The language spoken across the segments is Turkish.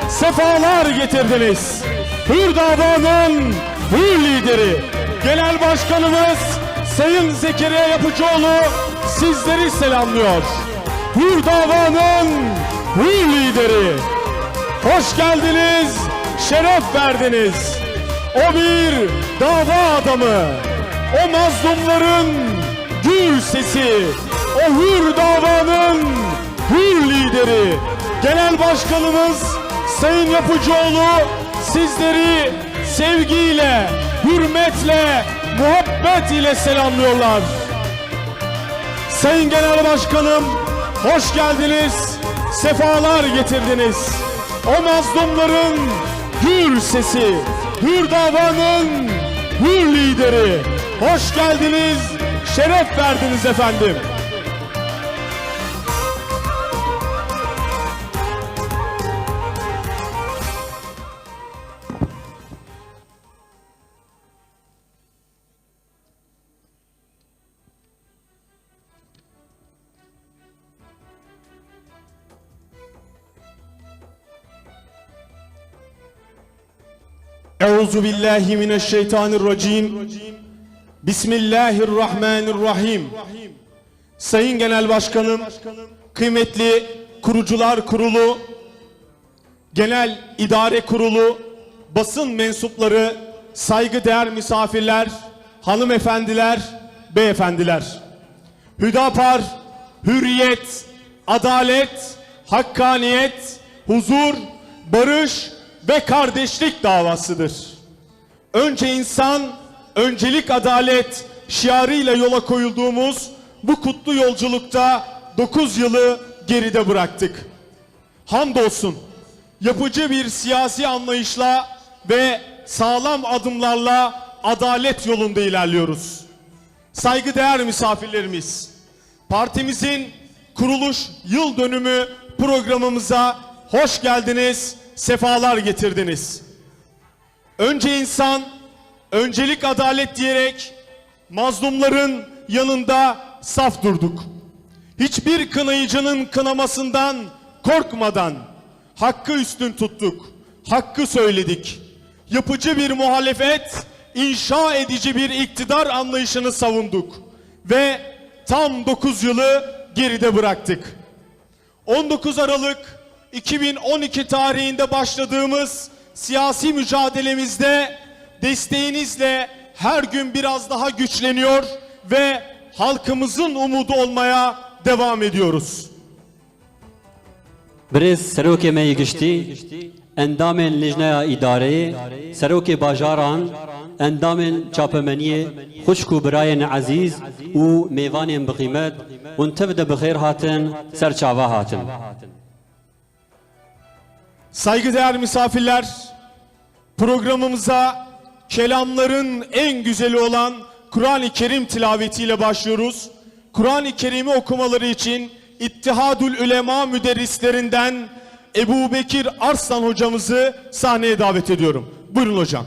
Sefalar getirdiniz. Hür davanın hür lideri, Genel Başkanımız Sayın Zekeriya Yapıcıoğlu sizleri selamlıyor. Hür davanın hür lideri, hoş geldiniz, şeref verdiniz. O bir dava adamı, o mazlumların gür sesi, o hür davanın hür lideri, Genel Başkanımız Sayın Yapıcıoğlu sizleri sevgiyle, hürmetle, muhabbet ile selamlıyorlar. Sayın Genel Başkanım, hoş geldiniz, sefalar getirdiniz. O mazlumların hür sesi, hür davanın hür lideri, hoş geldiniz, şeref verdiniz efendim. Euzubillahimineşşeytanirracim. Bismillahirrahmanirrahim. Sayın Genel Başkanım, kıymetli Kurucular Kurulu, Genel İdare Kurulu, basın mensupları, saygıdeğer misafirler, hanımefendiler, beyefendiler. Hüdapar, hürriyet, adalet, hakkaniyet, huzur, barış ve kardeşlik davasıdır. Önce insan, öncelik adalet şiarıyla yola koyulduğumuz bu kutlu yolculukta 9 yılı geride bıraktık. Hamdolsun yapıcı bir siyasi anlayışla ve sağlam adımlarla adalet yolunda ilerliyoruz. Saygıdeğer misafirlerimiz, partimizin kuruluş yıl dönümü programımıza hoş geldiniz, sefalar getirdiniz. Önce insan, öncelik adalet diyerek mazlumların yanında saf durduk. Hiçbir kınayıcının kınamasından korkmadan hakkı üstün tuttuk, hakkı söyledik. Yapıcı bir muhalefet, inşa edici bir iktidar anlayışını savunduk ve tam 9 yılı geride bıraktık. 19 Aralık 2012 tarihinde başladığımız siyasi mücadelemizde desteğinizle her gün biraz daha güçleniyor ve halkımızın umudu olmaya devam ediyoruz. Brez Serokê me yê giştî, endamên Lejneya Îdareyê, Serokê Bajaran, endamên çapemeniyê, xuşk û birayên ezîz û mêvanên biqîmet, hûn tev de bixêr hatin, serçava hatin. Saygıdeğer misafirler, programımıza kelamların en güzeli olan Kur'an-ı Kerim tilavetiyle başlıyoruz. Kur'an-ı Kerim'i okumaları için İttihadül Ulema müderrislerinden Ebu Bekir Arslan hocamızı sahneye davet ediyorum. Buyurun hocam.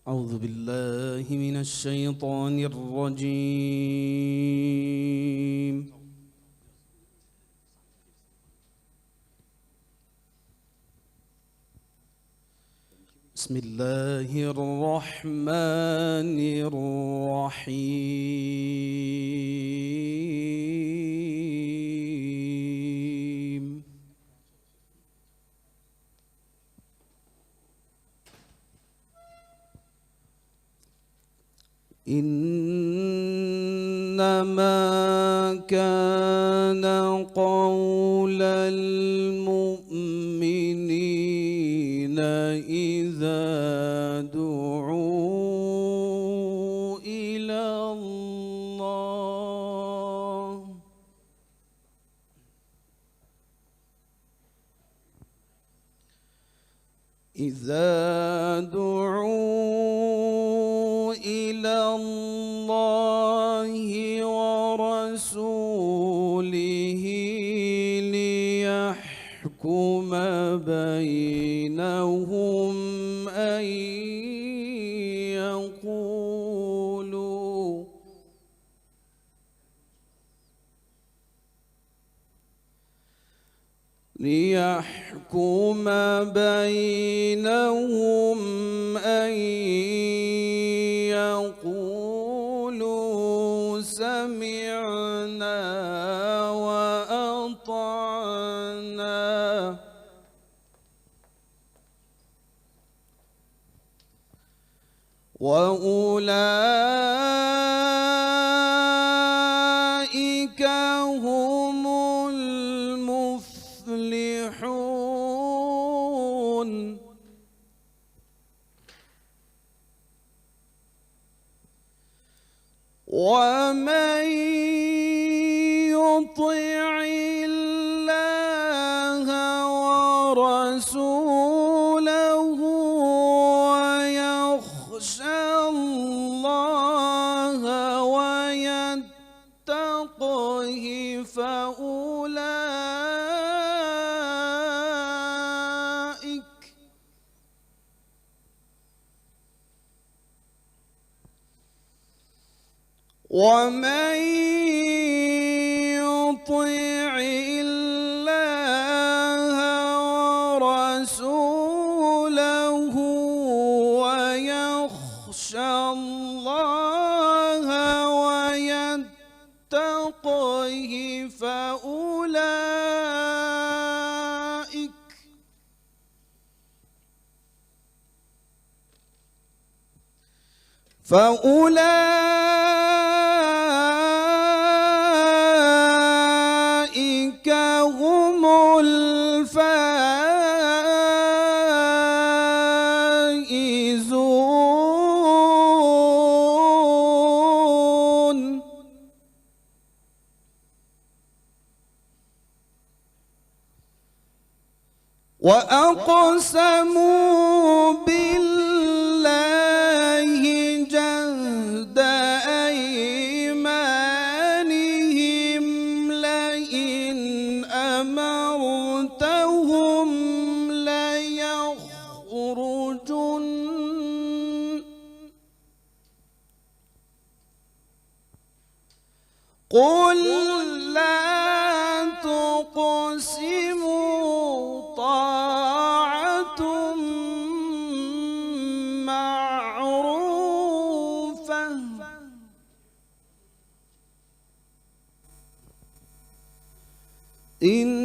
أعوذ بالله من الشيطان الرجيم بسم الله الرحمن الرحيم إنما كان قول المؤمنين إذا إذا دعوا إلى الله إذا دعوا إلى الله ورسوله ليحكم بينهم أن يقولوا سمعنا وأطعنا وأولئك هم المفلحون ومن يطع الله ورسوله ويخشى الله ويتقه ومن يطع الله ورسوله ويخشى الله ويتقه فأولئك هم الفائزون وأقسموا بالله جهد أيمانهم لئن أمرتهم ليخرجن قل لا تقسموا طاعة معروفة إن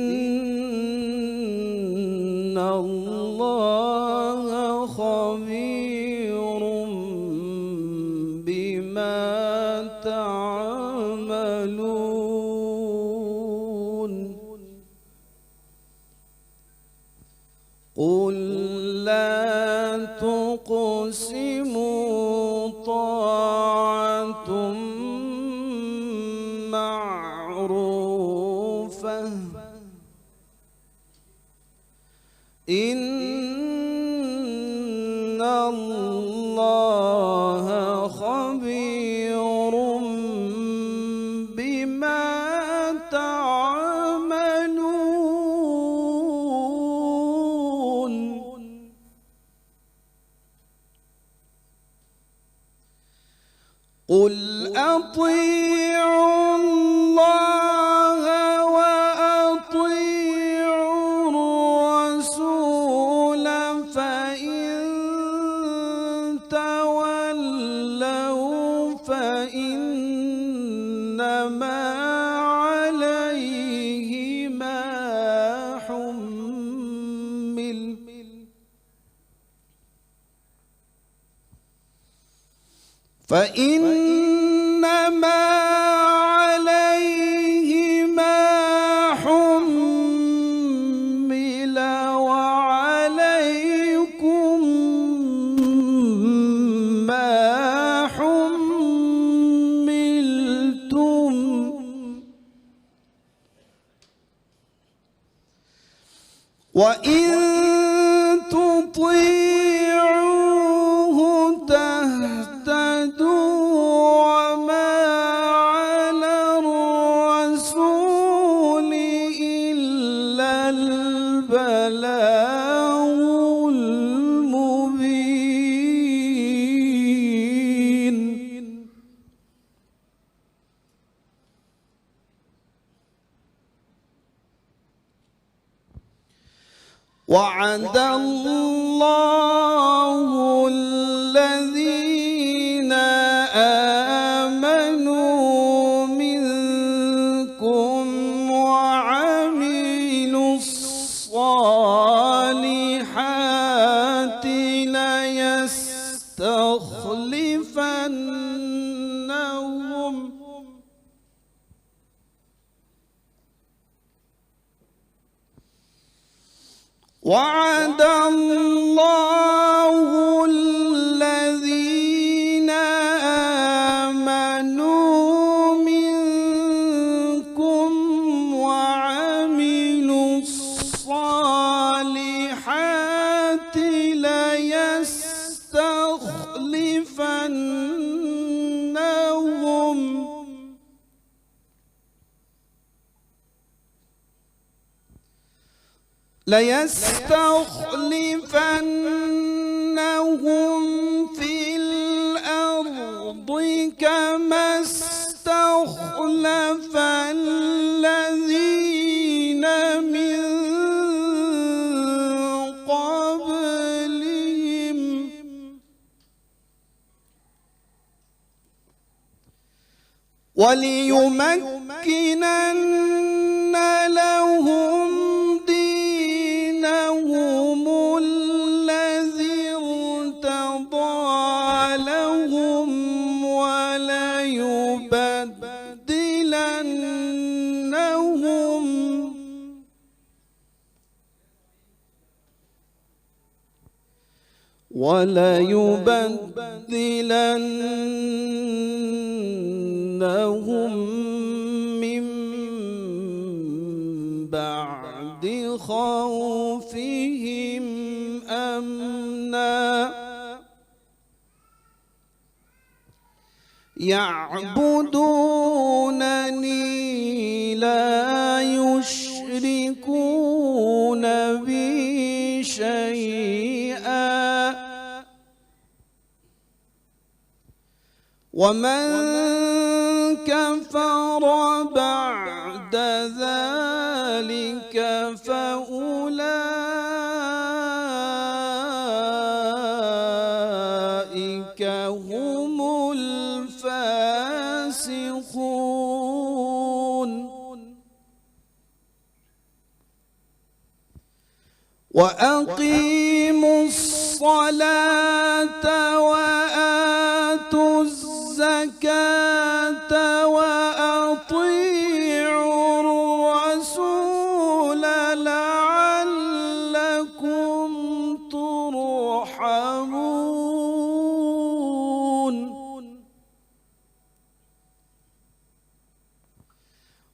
الله خبير بما تعملون قل لا تقسموا طاعة معروفة إن الله خبير بما تعملون قل أطيعوا الله وأطيعوا الرسول فإن تولوا فإنما عليه ما حمل فإنما عليه ما حمل وعليكم وإن تطيعوه تهتدوا وما على الرسول إلا البلاغ المبين. وعد الله الذين آمنوا منكم وعملوا الصالحات وعد الله الذين آمنوا منكم وعملوا الصالحات ليستخلفنهم في الأرض كما استخلف الذين من قبلهم وليمكنن لهم دينهم الذي ارتضى لهم وليبدلنهم من بعد خوفهم أمنا يعبدونني لا يشركون بي شيئا ومن كفر بعد ذلك فأولئك هم الفاسقون. وأقيموا الصلاة وآتوا الزكاة وأطيعوا الرسول لعلكم ترحمون.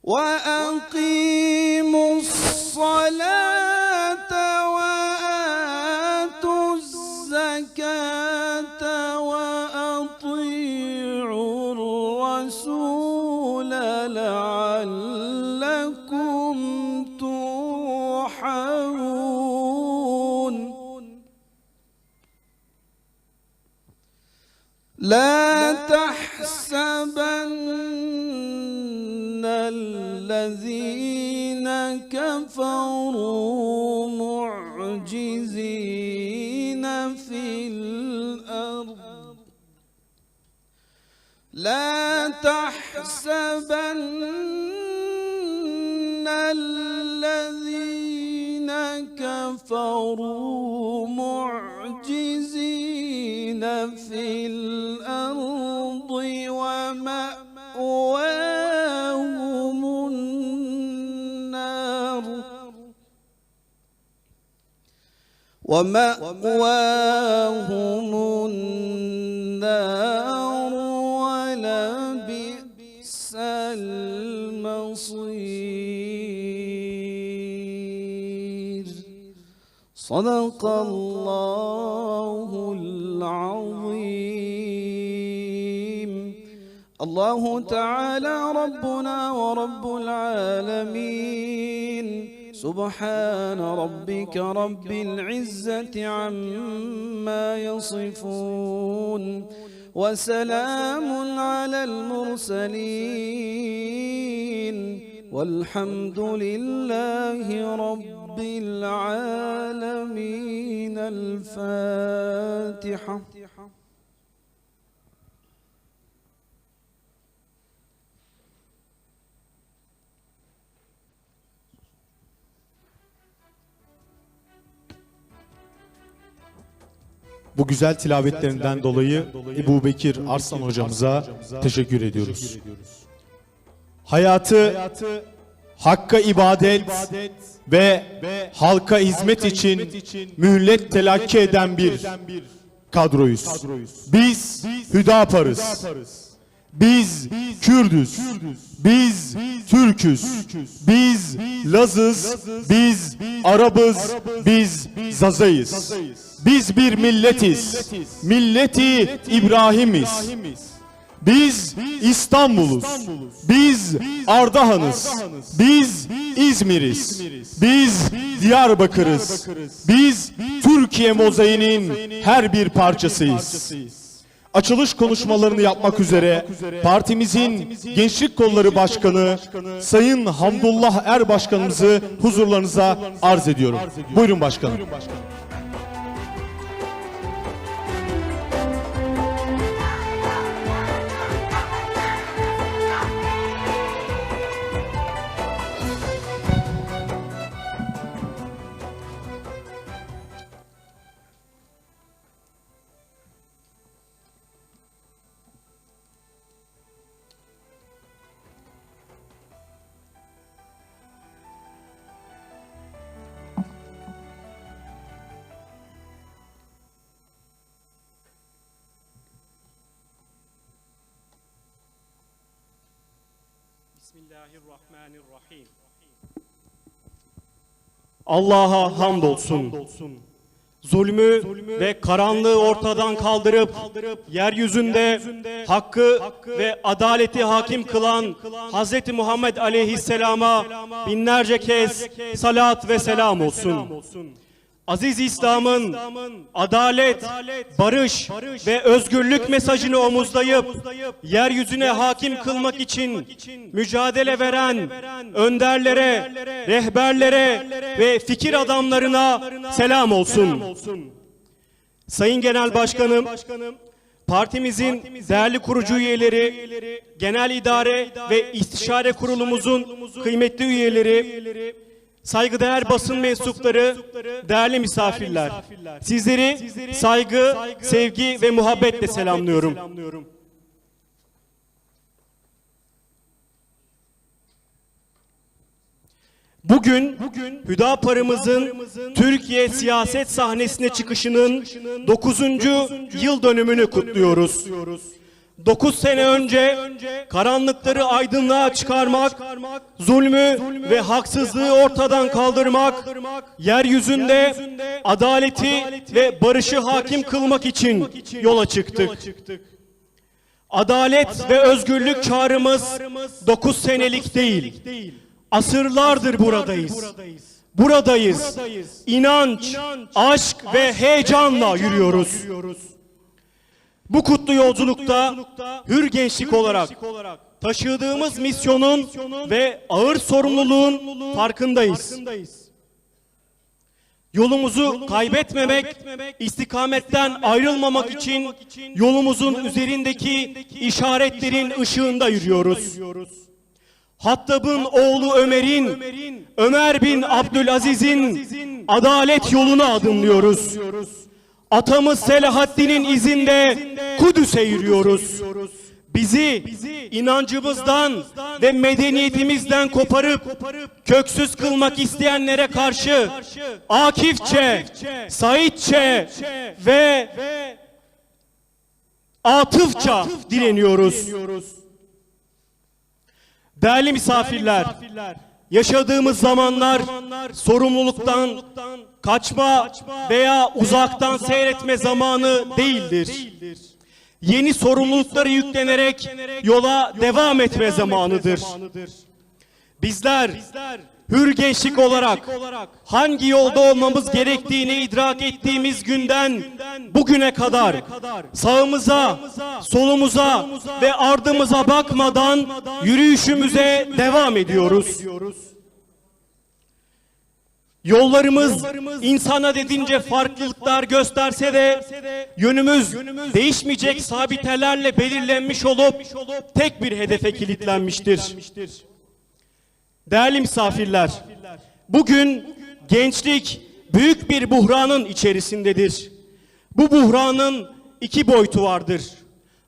وأقيموا الصلاة وآتوا الزكاة وأطيعوا الرسول لعلكم ترحمون. لا تحسبن الذين كفروا معجزين في الأرض لا تحسبن الذين كفروا معجزين في الأرض ومأواهم النار ولبئس المصير. صدق الله العظيم. الله تعالى ربنا ورب العالمين. سبحان ربك رب العزة عما يصفون وسلام على المرسلين والحمد لله رب العالمين. الفاتحة. Bu güzel tilavetlerinden dolayı Ebu Bekir Arslan hocamıza teşekkür ediyoruz. Hayatı Hakk'a ibadet ve halka hizmet için mühlet telakki eden bir kadroyuz. Biz Hüdapar'ız. Biz Kürdüz. Biz Türküz. Biz Lazız. Biz Arabız. Biz Zazayız. Biz bir milletiz. Milleti İbrahimiz. Biz İstanbul'uz. Biz Ardahan'ız. Biz İzmir'iz. Biz Diyarbakır'ız. Biz Türkiye mozaiğinin her bir parçasıyız. Açılış konuşmalarını yapmak üzere partimizin Gençlik Kolları Başkanı Sayın Hamdullah Başkanımızı huzurlarınıza arz ediyorum. Buyurun başkanım. Bismillahirrahmanirrahim. Allah'a hamdolsun. Zulmü ve karanlığı ortadan kaldırıp yeryüzünde hakkı ve adaleti hakim kılan Hz. Muhammed Aleyhisselam'a binlerce kez salat ve selam olsun. Aziz İslam'ın adalet, barış ve özgürlük mesajını omuzlayıp yeryüzüne hakim kılmak için mücadele veren önderlere, rehberlere ve fikir adamlarına selam olsun. Sayın Genel Başkanım, partimizin değerli kurucu üyeleri, genel idare ve istişare kurulumuzun kıymetli üyeleri, saygıdeğer basın mensupları, değerli misafirler, sizleri saygı, sevgi ve muhabbetle selamlıyorum. Bugün Hüdapar'ımızın Türkiye siyaset sahnesine çıkışının 9. yıl dönümünü kutluyoruz. 9 sene önce karanlıkları aydınlığa çıkarmak, zulmü ve haksızlığı ortadan kaldırmak, yeryüzünde adaleti ve barışı hakim kılmak için yola çıktık. Adalet ve özgürlük çağrımız 9 senelik değil, asırlardır buradayız. Buradayız. İnanç, aşk ve heyecanla yürüyoruz. Bu kutlu yolculukta hür gençlik olarak taşıdığımız misyonun ve ağır sorumluluğun farkındayız. Yolumuzu kaybetmemek, istikametten ayrılmamak için yolumuzun üzerindeki işaretlerin ışığında yürüyoruz. Hattab'ın oğlu Ömer'in, Ömer bin Abdülaziz'in adalet yolunu adımlıyoruz. Atamız Selahaddin'in izinde Kudüs'e yürüyoruz. Bizi inancımızdan ve medeniyetimizden koparıp köksüz kılmak isteyenlere karşı akifçe, saitçe ve atıfça direniyoruz. Değerli misafirler, Yaşadığımız zamanlar sorumluluktan kaçma veya uzaktan seyretme zamanı değildir. Yeni sorumlulukları yüklenerek yola devam etme zamanıdır. Bizler hür gençlik olarak hangi yolda olmamız gerektiğini idrak ettiğimiz günden bugüne kadar sağımıza, solumuza ve ardımıza bakmadan yürüyüşümüze devam ediyoruz. Yollarımız insana dedince farklılıklar gösterse de yönümüz değişmeyecek sabitelerle belirlenmiş olup tek bir hedefe kilitlenmiştir. Değerli misafirler, bugün gençlik büyük bir buhranın içerisindedir. Bu buhranın iki boyutu vardır.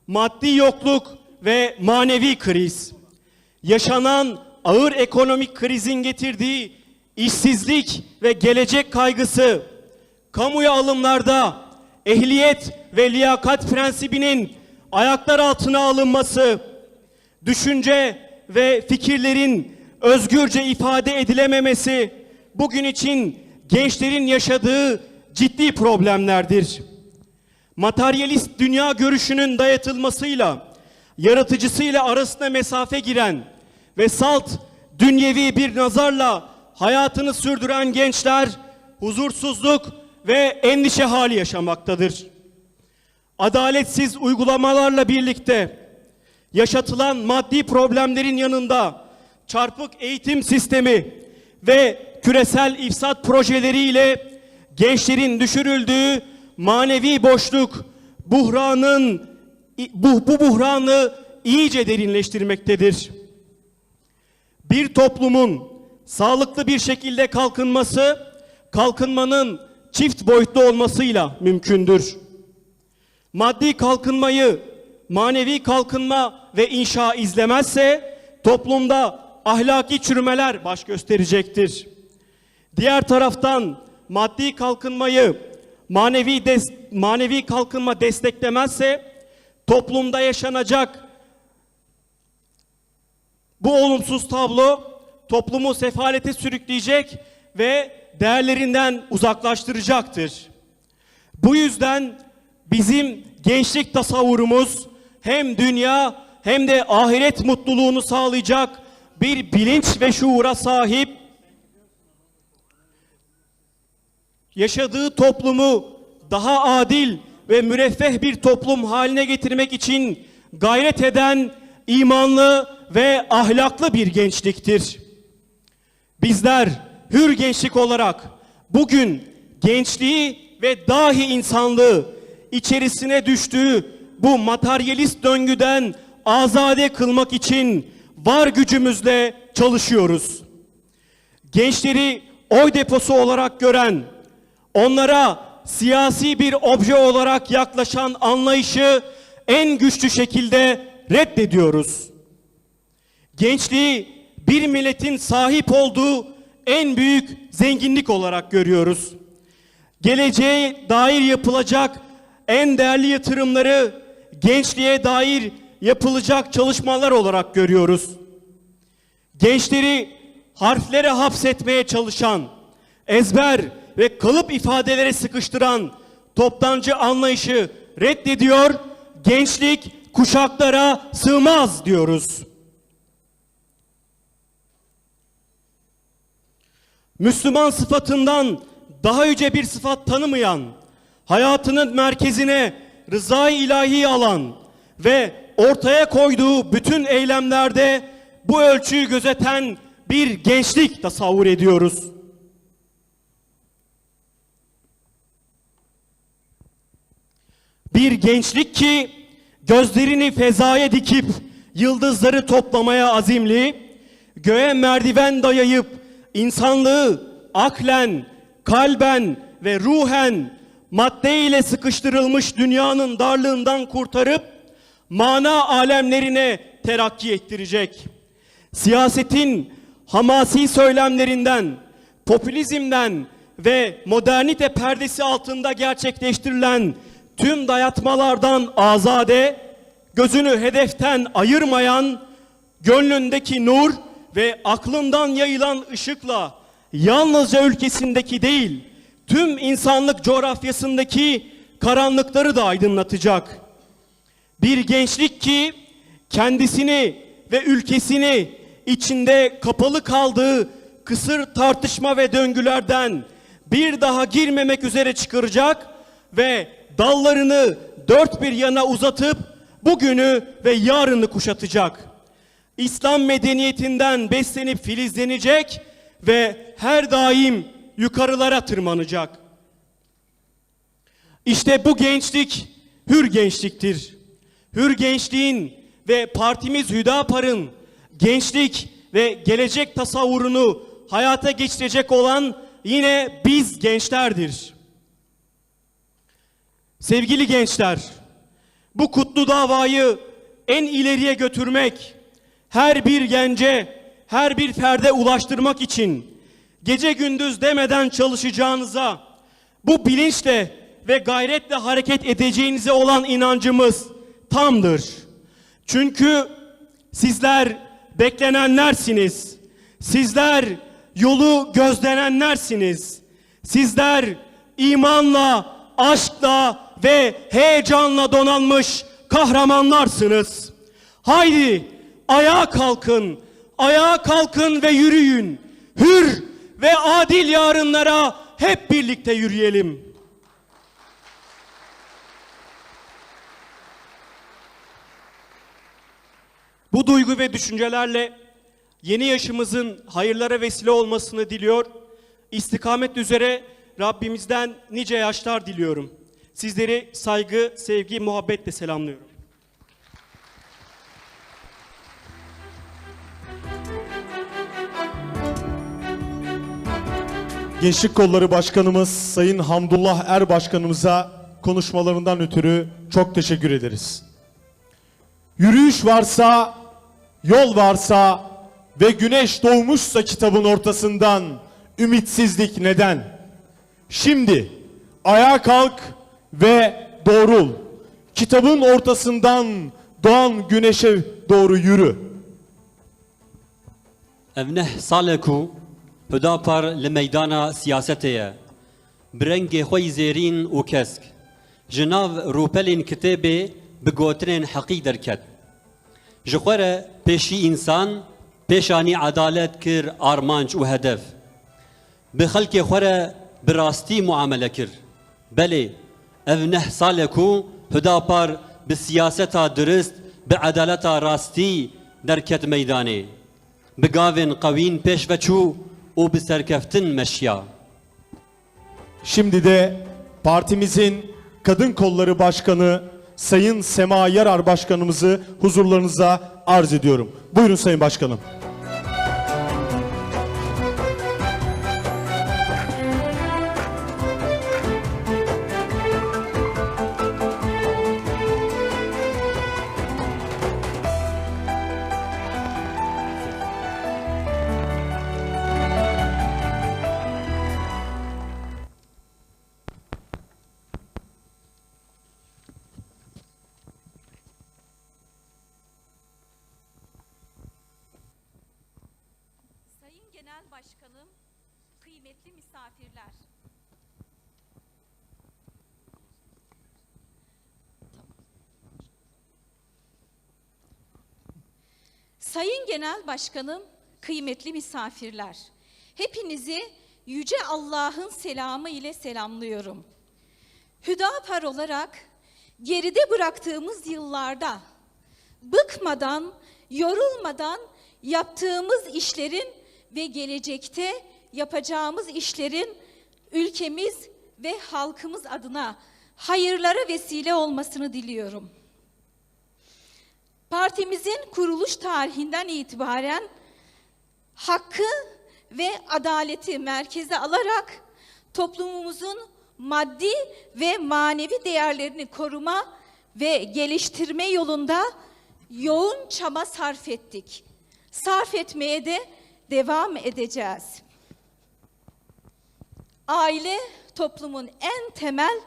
Maddi yokluk ve manevi kriz. Yaşanan ağır ekonomik krizin getirdiği işsizlik ve gelecek kaygısı, kamuya alımlarda ehliyet ve liyakat prensibinin ayaklar altına alınması, düşünce ve fikirlerin özgürce ifade edilememesi bugün için gençlerin yaşadığı ciddi problemlerdir. Materyalist dünya görüşünün dayatılmasıyla yaratıcısıyla arasına mesafe giren ve salt dünyevi bir nazarla hayatını sürdüren gençler huzursuzluk ve endişe hali yaşamaktadır. Adaletsiz uygulamalarla birlikte yaşatılan maddi problemlerin yanında çarpık eğitim sistemi ve küresel ifsat projeleriyle gençlerin düşürüldüğü manevi boşluk bu buhranı iyice derinleştirmektedir. Bir toplumun sağlıklı bir şekilde kalkınmanın çift boyutlu olmasıyla mümkündür. Maddi kalkınmayı manevi kalkınma ve inşa izlemezse toplumda ahlaki çürümeler baş gösterecektir. Diğer taraftan maddi kalkınmayı manevi kalkınma desteklemezse toplumda yaşanacak bu olumsuz tablo toplumu sefalete sürükleyecek ve değerlerinden uzaklaştıracaktır. Bu yüzden bizim gençlik tasavvurumuz hem dünya hem de ahiret mutluluğunu sağlayacak bir bilinç ve şuura sahip, yaşadığı toplumu daha adil ve müreffeh bir toplum haline getirmek için gayret eden imanlı ve ahlaklı bir gençliktir. Bizler hür gençlik olarak bugün gençliği ve dahi insanlığı içerisine düştüğü bu materyalist döngüden azade kılmak için var gücümüzle çalışıyoruz. Gençleri oy deposu olarak gören, onlara siyasi bir obje olarak yaklaşan anlayışı en güçlü şekilde reddediyoruz. Gençliği bir milletin sahip olduğu en büyük zenginlik olarak görüyoruz. Geleceğe dair yapılacak en değerli yatırımları gençliğe dair yapılacak çalışmalar olarak görüyoruz. Gençleri harflere hapsetmeye çalışan, ezber ve kalıp ifadelere sıkıştıran toptancı anlayışı reddediyor, gençlik kuşaklara sığmaz diyoruz. Müslüman sıfatından daha yüce bir sıfat tanımayan, hayatının merkezine rızayı ilahiyi alan ve ortaya koyduğu bütün eylemlerde bu ölçüyü gözeten bir gençlik tasavvur ediyoruz. Bir gençlik ki gözlerini fezaya dikip yıldızları toplamaya azimli, göğe merdiven dayayıp insanlığı aklen, kalben ve ruhen madde ile sıkıştırılmış dünyanın darlığından kurtarıp mana alemlerine terakki ettirecek. Siyasetin hamasi söylemlerinden, popülizmden ve modernite perdesi altında gerçekleştirilen tüm dayatmalardan azade, gözünü hedeften ayırmayan, gönlündeki nur ve aklından yayılan ışıkla yalnızca ülkesindeki değil, tüm insanlık coğrafyasındaki karanlıkları da aydınlatacak. Bir gençlik ki kendisini ve ülkesini içinde kapalı kaldığı kısır tartışma ve döngülerden bir daha girmemek üzere çıkaracak ve dallarını dört bir yana uzatıp bugünü ve yarını kuşatacak. İslam medeniyetinden beslenip filizlenecek ve her daim yukarılara tırmanacak. İşte bu gençlik hür gençliktir. Hür gençliğin ve partimiz Hüdapar'ın gençlik ve gelecek tasavvurunu hayata geçirecek olan yine biz gençlerdir. Sevgili gençler, bu kutlu davayı en ileriye götürmek, her bir gence, her bir ferde ulaştırmak için gece gündüz demeden çalışacağınıza, bu bilinçle ve gayretle hareket edeceğinize olan inancımız tamdır. Çünkü sizler beklenenlersiniz. Sizler yolu gözlenenlersiniz. Sizler imanla, aşkla ve heyecanla donanmış kahramanlarsınız. Haydi ayağa kalkın, ayağa kalkın ve yürüyün. Hür ve adil yarınlara hep birlikte yürüyelim. Bu duygu ve düşüncelerle yeni yaşımızın hayırlara vesile olmasını diliyor. İstikamet üzere Rabbimizden nice yaşlar diliyorum. Sizleri saygı, sevgi, muhabbetle selamlıyorum. Gençlik Kolları Başkanımız Sayın Hamdullah Er Başkanımıza konuşmalarından ötürü çok teşekkür ederiz. Yürüyüş varsa, yol varsa ve güneş doğmuşsa kitabın ortasından ümitsizlik neden? Şimdi ayağa kalk ve doğrul. Kitabın ortasından doğan güneşe doğru yürü. Evneh saleku Hüdapar li meydana siyasetiye Brengê xwe zêrîn û kesk ji nav rûpelên kitêbê bi gotinên heqî derket. Ji xwe re pêşî însan pêşanî edalet kir armanc û hedef. Bi xelkê xwe re bi rastî muamele kir. Belê ev neh salê ku Hüdapar bi siyaseta dirist bi edaleta rastî derket meydanê. Bi gavên qewîn pêş veçû û bi serkeftin meşya. Şimdi de partimizin Kadın Kolları Başkanı Sayın Sema Yarar Başkanımızı huzurlarınıza arz ediyorum. Buyurun Sayın Başkanım. Sayın Genel Başkanım, kıymetli misafirler. Sayın Genel Başkanım, kıymetli misafirler. Hepinizi Yüce Allah'ın selamı ile selamlıyorum. Hüdapar olarak geride bıraktığımız yıllarda bıkmadan, yorulmadan yaptığımız işlerin ve gelecekte yapacağımız işlerin ülkemiz ve halkımız adına hayırlara vesile olmasını diliyorum. Partimizin kuruluş tarihinden itibaren hakkı ve adaleti merkeze alarak toplumumuzun maddi ve manevi değerlerini koruma ve geliştirme yolunda yoğun çaba sarf ettik. Sarf etmeye de devam edeceğiz. Aile toplumun en temel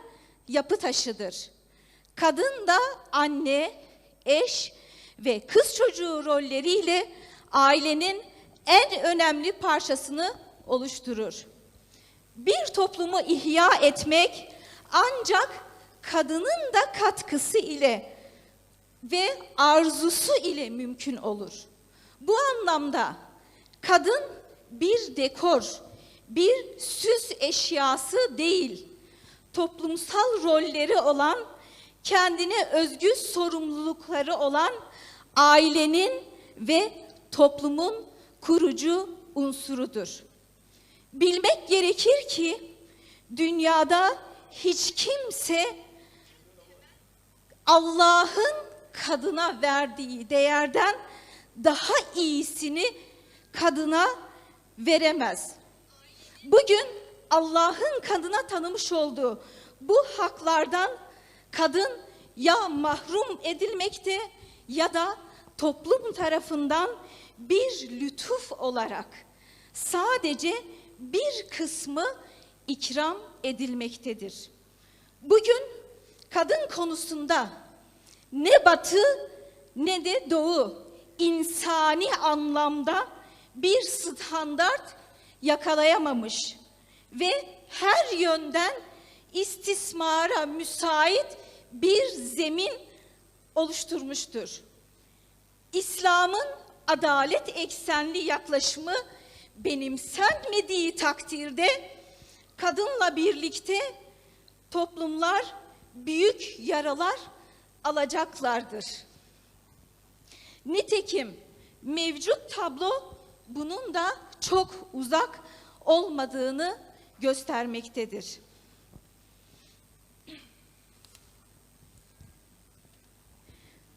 yapı taşıdır. Kadın da anne, eş ve kız çocuğu rolleriyle ailenin en önemli parçasını oluşturur. Bir toplumu ihya etmek ancak kadının da katkısı ile ve arzusu ile mümkün olur. Bu anlamda kadın bir dekor, bir süs eşyası değil, toplumsal rolleri olan, kendine özgü sorumlulukları olan ailenin ve toplumun kurucu unsurudur. Bilmek gerekir ki dünyada hiç kimse Allah'ın kadına verdiği değerden daha iyisini kadına veremez. Bugün Allah'ın kadına tanımış olduğu bu haklardan kadın ya mahrum edilmekte ya da toplum tarafından bir lütuf olarak sadece bir kısmı ikram edilmektedir. Bugün kadın konusunda ne batı ne de doğu insani anlamda bir standart yakalayamamış ve her yönden istismara müsait bir zemin oluşturmuştur. İslam'ın adalet eksenli yaklaşımı benimsenmediği takdirde kadınla birlikte toplumlar büyük yaralar alacaklardır. Nitekim mevcut tablo bunun da çok uzak olmadığını göstermektedir.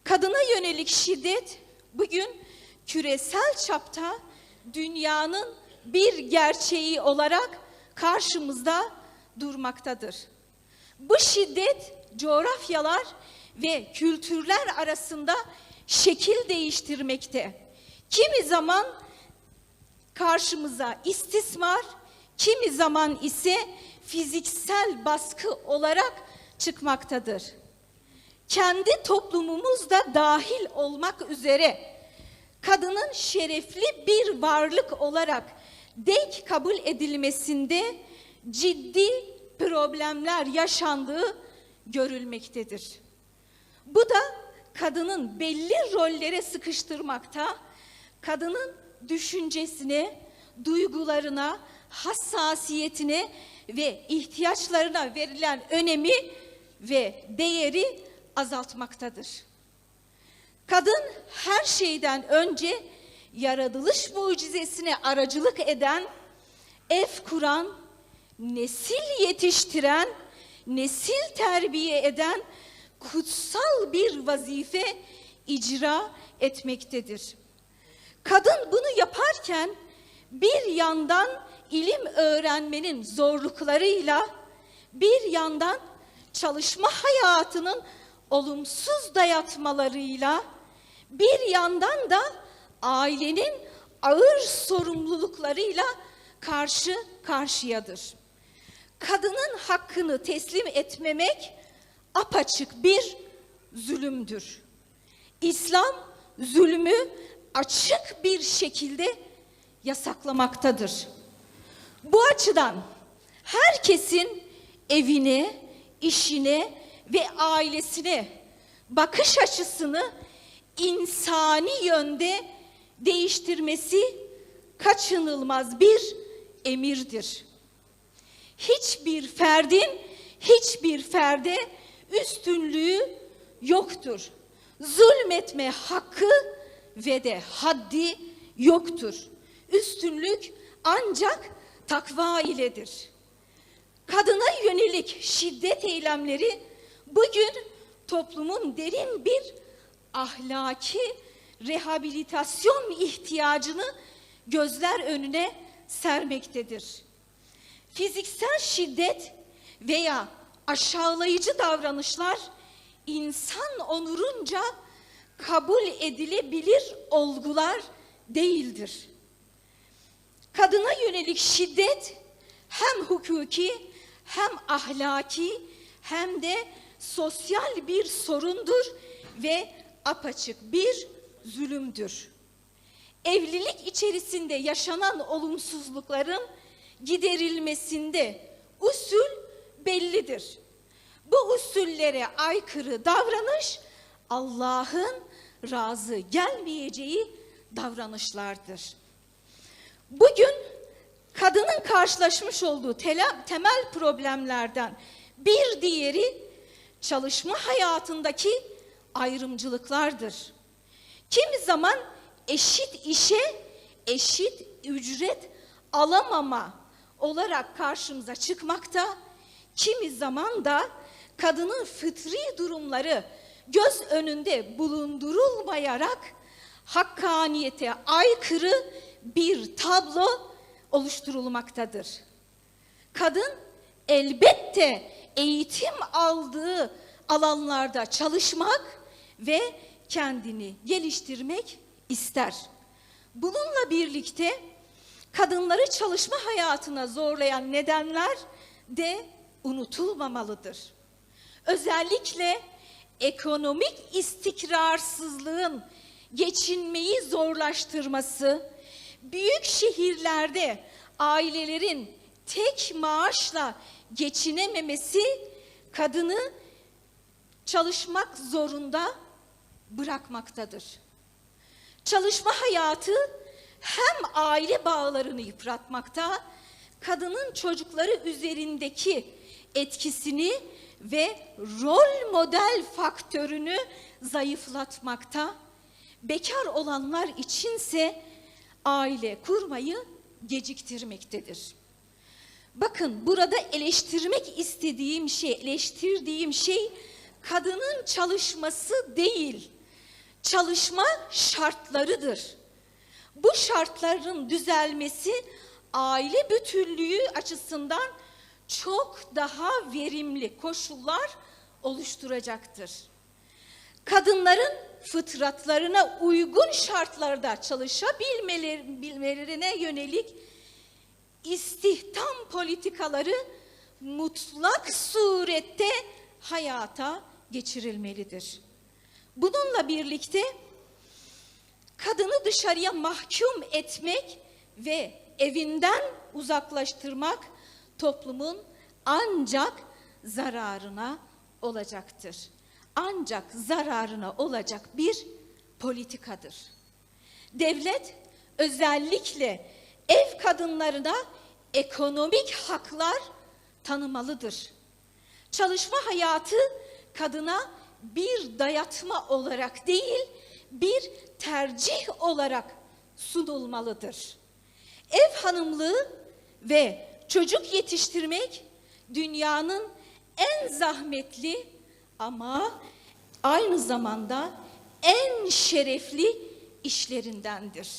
Kadına yönelik şiddet bugün küresel çapta dünyanın bir gerçeği olarak karşımızda durmaktadır. Bu şiddet coğrafyalar ve kültürler arasında şekil değiştirmekte. Kimi zaman karşımıza istismar, kimi zaman ise fiziksel baskı olarak çıkmaktadır. Kendi toplumumuzda dahil olmak üzere kadının şerefli bir varlık olarak denk kabul edilmesinde ciddi problemler yaşandığı görülmektedir. Bu da kadının belli rollere sıkıştırmakta, kadının düşüncesine, duygularına, hassasiyetine ve ihtiyaçlarına verilen önemi ve değeri azaltmaktadır. Kadın her şeyden önce yaratılış mucizesine aracılık eden, ev kuran, nesil yetiştiren, nesil terbiye eden kutsal bir vazife icra etmektedir. Kadın bunu yaparken bir yandan ilim öğrenmenin zorluklarıyla, bir yandan çalışma hayatının olumsuz dayatmalarıyla, bir yandan da ailenin ağır sorumluluklarıyla karşı karşıyadır. Kadının hakkını teslim etmemek apaçık bir zulümdür. İslam zulmü açık bir şekilde yasaklamaktadır. Bu açıdan herkesin evine, işine ve ailesine bakış açısını insani yönde değiştirmesi kaçınılmaz bir emirdir. Hiçbir ferdin hiçbir ferde üstünlüğü yoktur. Zulmetme hakkı ve de haddi yoktur. Üstünlük ancak takva iledir. Kadına yönelik şiddet eylemleri bugün toplumun derin bir ahlaki rehabilitasyon ihtiyacını gözler önüne sermektedir. Fiziksel şiddet veya aşağılayıcı davranışlar insan onurunca kabul edilebilir olgular değildir. Kadına yönelik şiddet hem hukuki hem ahlaki hem de sosyal bir sorundur ve apaçık bir zulümdür. evlilik içerisinde yaşanan olumsuzlukların giderilmesinde usul bellidir. Bu usullere aykırı davranış Allah'ın razı gelmeyeceği davranışlardır. Bugün kadının karşılaşmış olduğu temel problemlerden bir diğeri çalışma hayatındaki ayrımcılıklardır. Kimi zaman eşit işe eşit ücret alamama olarak karşımıza çıkmakta, kimi zaman da kadının fıtri durumları göz önünde bulundurulmayarak hakkaniyete aykırı bir tablo oluşturulmaktadır. Kadın elbette eğitim aldığı alanlarda çalışmak ve kendini geliştirmek ister. Bununla birlikte kadınları çalışma hayatına zorlayan nedenler de unutulmamalıdır. Özellikle ekonomik istikrarsızlığın geçinmeyi zorlaştırması, büyük şehirlerde ailelerin tek maaşla geçinememesi kadını çalışmak zorunda bırakmaktadır. Çalışma hayatı hem aile bağlarını yıpratmakta, kadının çocukları üzerindeki etkisini ve rol model faktörünü zayıflatmakta, bekar olanlar içinse aile kurmayı geciktirmektedir. Bakın burada eleştirdiğim şey kadının çalışması değil, çalışma şartlarıdır. Bu şartların düzelmesi aile bütünlüğü açısından çok daha verimli koşullar oluşturacaktır. Kadınların fıtratlarına uygun şartlarda çalışabilmelerine yönelik istihdam politikaları mutlak surette hayata geçirilmelidir. Bununla birlikte kadını dışarıya mahkum etmek ve evinden uzaklaştırmak toplumun ancak zararına olacaktır. Ancak zararına olacak bir politikadır. Devlet özellikle ev kadınlarına ekonomik haklar tanımalıdır. Çalışma hayatı kadına bir dayatma olarak değil, bir tercih olarak sunulmalıdır. Ev hanımlığı ve çocuk yetiştirmek dünyanın en zahmetli ama aynı zamanda en şerefli işlerindendir.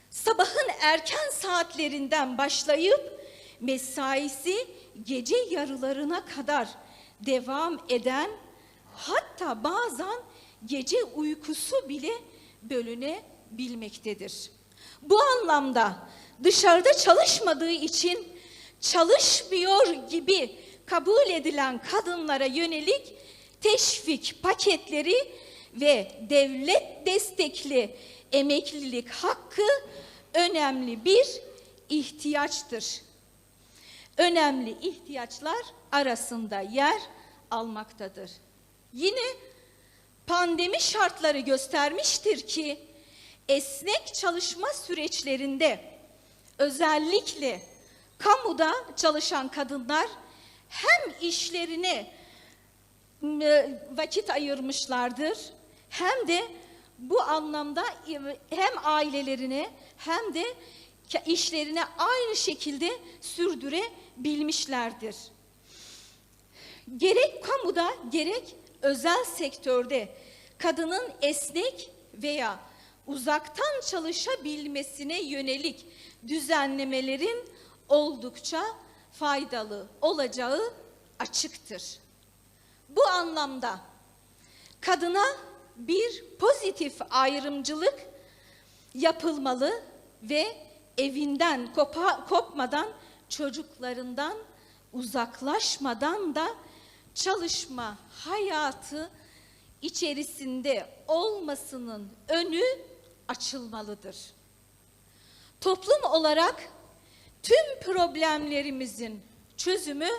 Sabahın erken saatlerinden başlayıp mesaisi gece yarılarına kadar devam eden, hatta bazen gece uykusu bile bölünebilmektedir. Bu anlamda dışarıda çalışmadığı için çalışmıyor gibi kabul edilen kadınlara yönelik teşvik paketleri ve devlet destekli emeklilik hakkı önemli bir ihtiyaçtır. Önemli ihtiyaçlar arasında yer almaktadır. Yine pandemi şartları göstermiştir ki esnek çalışma süreçlerinde özellikle kamuda çalışan kadınlar hem işlerine vakit ayırmışlardır hem de bu anlamda hem ailelerine hem de işlerine aynı şekilde sürdürebilmişlerdir. Gerek kamuda gerek özel sektörde kadının esnek veya uzaktan çalışabilmesine yönelik düzenlemelerin oldukça faydalı olacağı açıktır. Bu anlamda kadına bir pozitif ayrımcılık yapılmalı ve evinden kopmadan, çocuklarından uzaklaşmadan da çalışma hayatı içerisinde olmasının önü açılmalıdır. Toplum olarak tüm problemlerimizin çözümü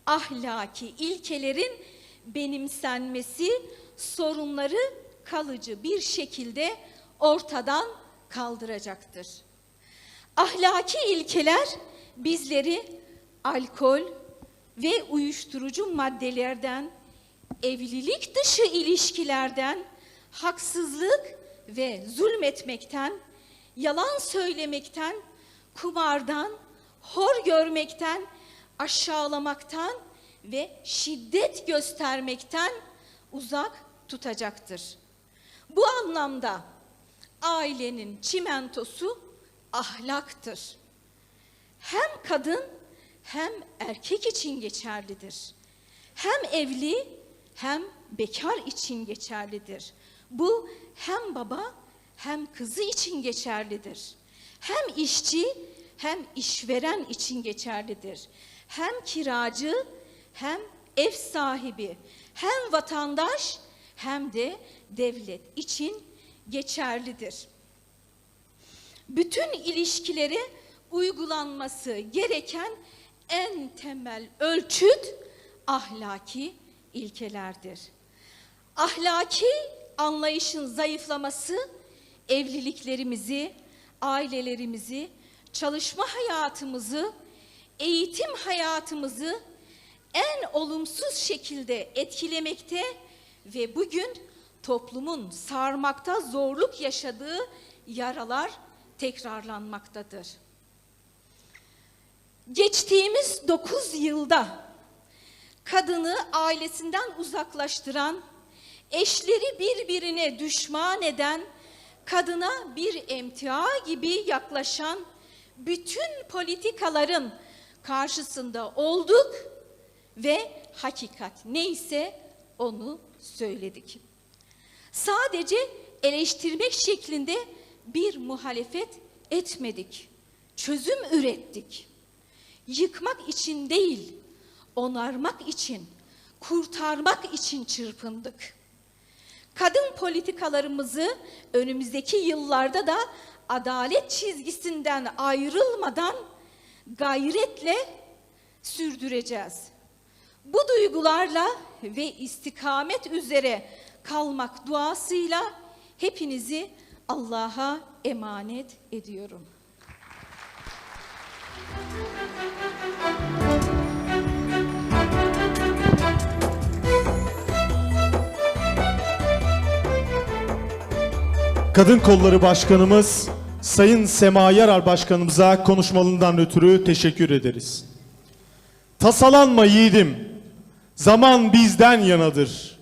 ahlaki ilkelerin benimsenmesi, sorunları kalıcı bir şekilde ortadan kaldıracaktır. Ahlaki ilkeler bizleri alkol ve uyuşturucu maddelerden, evlilik dışı ilişkilerden, haksızlık ve zulmetmekten, yalan söylemekten, kumardan, hor görmekten, aşağılamaktan ve şiddet göstermekten uzak tutacaktır. Bu anlamda ailenin çimentosu ahlaktır. Hem kadın hem erkek için geçerlidir. Hem evli hem bekar için geçerlidir. Bu hem baba hem kızı için geçerlidir. Hem işçi hem işveren için geçerlidir. Hem kiracı hem ev sahibi, hem vatandaş hem de devlet için geçerlidir. Bütün ilişkilere uygulanması gereken en temel ölçüt ahlaki ilkelerdir. Ahlaki anlayışın zayıflaması evliliklerimizi, ailelerimizi, çalışma hayatımızı, eğitim hayatımızı en olumsuz şekilde etkilemekte ve bugün toplumun sarmakta zorluk yaşadığı yaralar tekrarlanmaktadır. Geçtiğimiz 9 yılda kadını ailesinden uzaklaştıran, eşleri birbirine düşman eden, kadına bir emtia gibi yaklaşan bütün politikaların karşısında olduk ve hakikat neyse onu söyledik. Sadece eleştirmek şeklinde bir muhalefet etmedik. Çözüm ürettik. Yıkmak için değil, onarmak için, kurtarmak için çırpındık. Kadın politikalarımızı önümüzdeki yıllarda da adalet çizgisinden ayrılmadan gayretle sürdüreceğiz. Bu duygularla ve istikamet üzere kalmak duasıyla hepinizi Allah'a emanet ediyorum. Kadın Kolları Başkanımız Sayın Sema Yarar Başkanımıza konuşmalarından ötürü teşekkür ederiz. Tasalanma yiğidim, zaman bizden yanadır.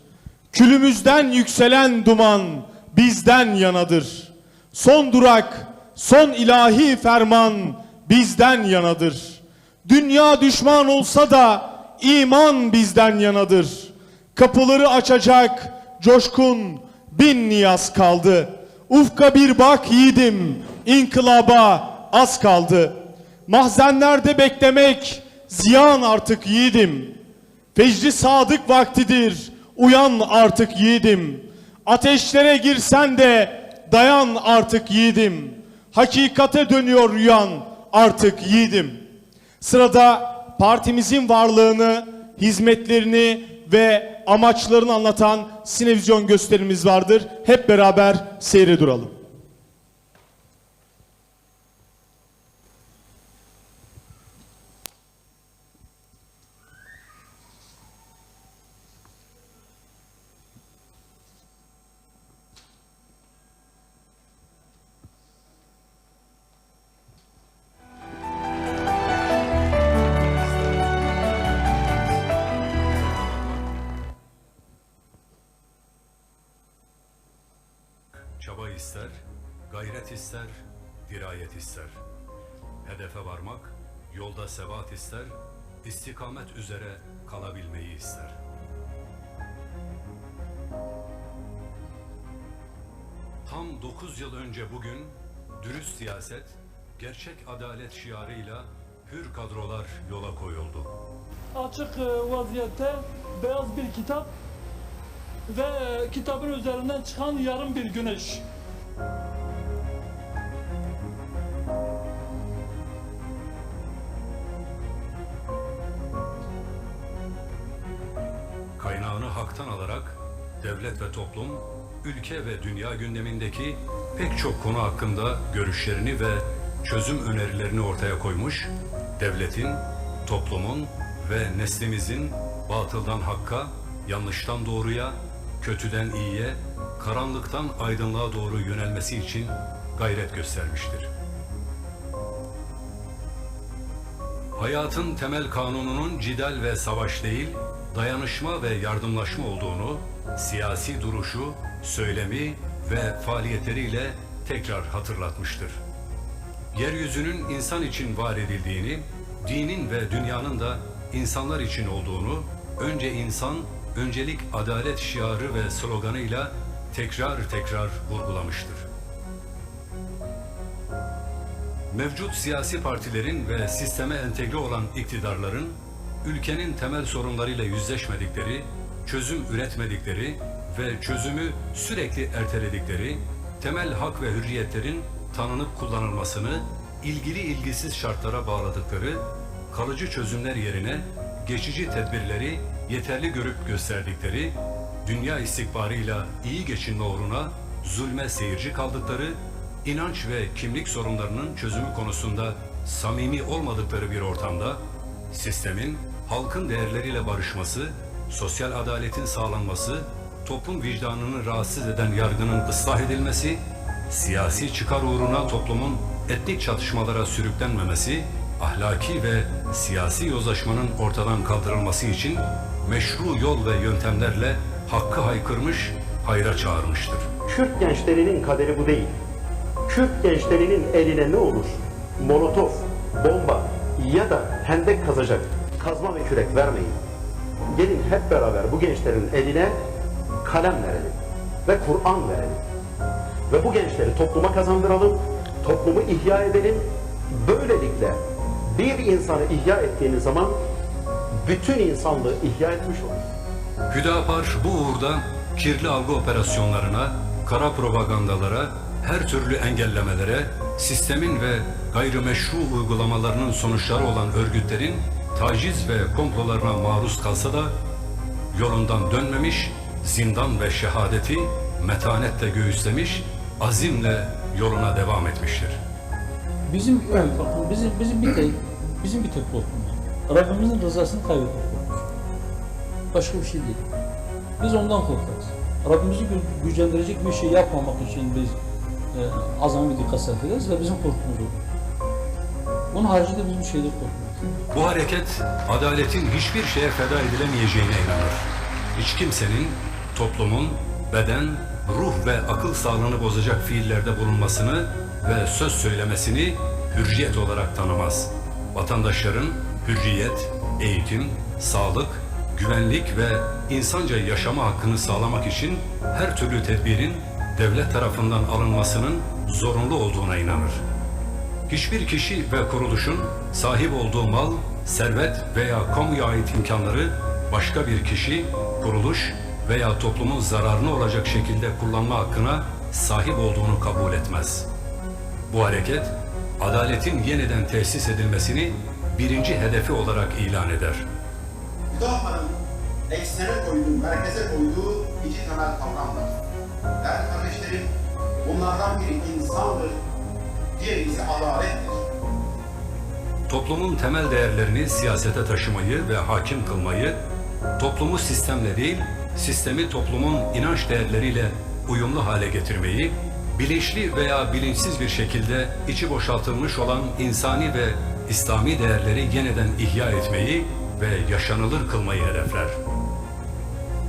Külümüzden yükselen duman bizden yanadır. Son durak, son ilahi ferman bizden yanadır. Dünya düşman olsa da iman bizden yanadır. Kapıları açacak coşkun bin niyaz kaldı. Ufka bir bak yiğidim, inkılaba az kaldı. Mahzenlerde beklemek ziyan artık yiğidim. Fecri sadık vaktidir, uyan artık yiğidim. Ateşlere girsen de dayan artık yiğidim. Hakikate dönüyor rüyan artık yiğidim. Sırada partimizin varlığını, hizmetlerini ve amaçlarını anlatan sinevizyon gösterimiz vardır. Hep beraber seyre duralım. Çaba ister, gayret ister, dirayet ister. Hedefe varmak, yolda sebat ister, istikamet üzere kalabilmeyi ister. Tam 9 yıl önce bugün, dürüst siyaset, gerçek adalet şiarıyla hür kadrolar yola koyuldu. Açık vaziyette beyaz bir kitap ve kitabın üzerinden çıkan yarım bir güneş. vatan alarak devlet ve toplum, ülke ve dünya gündemindeki pek çok konu hakkında görüşlerini ve çözüm önerilerini ortaya koymuş, devletin, toplumun ve neslimizin batıldan hakka, yanlıştan doğruya, kötüden iyiye, karanlıktan aydınlığa doğru yönelmesi için gayret göstermiştir. Hayatın temel kanununun cidal ve savaş değil, dayanışma ve yardımlaşma olduğunu, siyasi duruşu, söylemi ve faaliyetleriyle tekrar hatırlatmıştır. Yeryüzünün insan için var edildiğini, dinin ve dünyanın da insanlar için olduğunu, önce insan, öncelik adalet şiarı ve sloganıyla tekrar vurgulamıştır. Mevcut siyasi partilerin ve sisteme entegre olan iktidarların, ülkenin temel sorunlarıyla yüzleşmedikleri, çözüm üretmedikleri ve çözümü sürekli erteledikleri, temel hak ve hürriyetlerin tanınıp kullanılmasını ilgili ilgisiz şartlara bağladıkları, kalıcı çözümler yerine geçici tedbirleri yeterli görüp gösterdikleri, dünya istikbarıyla iyi geçinme uğruna zulme seyirci kaldıkları, inanç ve kimlik sorunlarının çözümü konusunda samimi olmadıkları bir ortamda, sistemin halkın değerleriyle barışması, sosyal adaletin sağlanması, toplum vicdanını rahatsız eden yargının ıslah edilmesi, siyasi çıkar uğruna toplumun etnik çatışmalara sürüklenmemesi, ahlaki ve siyasi yozlaşmanın ortadan kaldırılması için meşru yol ve yöntemlerle hakkı haykırmış, hayra çağırmıştır. Kürt gençlerinin kaderi bu değil. Kürt gençlerinin eline ne olur? Molotof, bomba ya da hendek kazacak kazma ve kürek vermeyin. Gelin hep beraber bu gençlerin eline kalem verelim ve Kur'an verelim. Ve bu gençleri topluma kazandıralım, toplumu ihya edelim. Böylelikle bir insanı ihya ettiğiniz zaman bütün insanlığı ihya etmiş olur. Hüdapar bu uğurda kirli algı operasyonlarına, kara propagandalara, her türlü engellemelere, sistemin ve gayrimeşru uygulamalarının sonuçları olan örgütlerin taciz ve komplolarına maruz kalsa da yolundan dönmemiş, zindan ve şehadeti metanetle göğüslemiş, azimle yoluna devam etmiştir. Bizim bir tek korkumuz. Rabbimizin rızasını kaybetmek korkuyoruz. Başka bir şey değil. Biz ondan korkarız. Rabbimizi gücendirecek bir şey yapmamak için biz azami dikkat sarf ederiz ve bizim korkumuz olur. Bunun haricinde biz bir şeyden korkmuyoruz. Bu hareket adaletin hiçbir şeye feda edilemeyeceğine inanır. Hiç kimsenin toplumun beden, ruh ve akıl sağlığını bozacak fiillerde bulunmasını ve söz söylemesini hürriyet olarak tanımaz. Vatandaşların hürriyet, eğitim, sağlık, güvenlik ve insanca yaşama hakkını sağlamak için her türlü tedbirin devlet tarafından alınmasının zorunlu olduğuna inanır. Hiçbir kişi ve kuruluşun sahip olduğu mal, servet veya kamuya ait imkanları başka bir kişi, kuruluş veya toplumun zararına olacak şekilde kullanma hakkına sahip olduğunu kabul etmez. Bu hareket, adaletin yeniden tesis edilmesini birinci hedefi olarak ilan eder. Hüdapar'ın eksene koyduğu, merkeze koyduğu iki temel kavram var. Değerli kardeşlerim, bunlardan biri insandır, diğeri ise adalettir. Toplumun temel değerlerini siyasete taşımayı ve hakim kılmayı, toplumu sistemle değil, sistemi toplumun inanç değerleriyle uyumlu hale getirmeyi, bilinçli veya bilinçsiz bir şekilde içi boşaltılmış olan insani ve İslami değerleri yeniden ihya etmeyi ve yaşanılır kılmayı hedefler.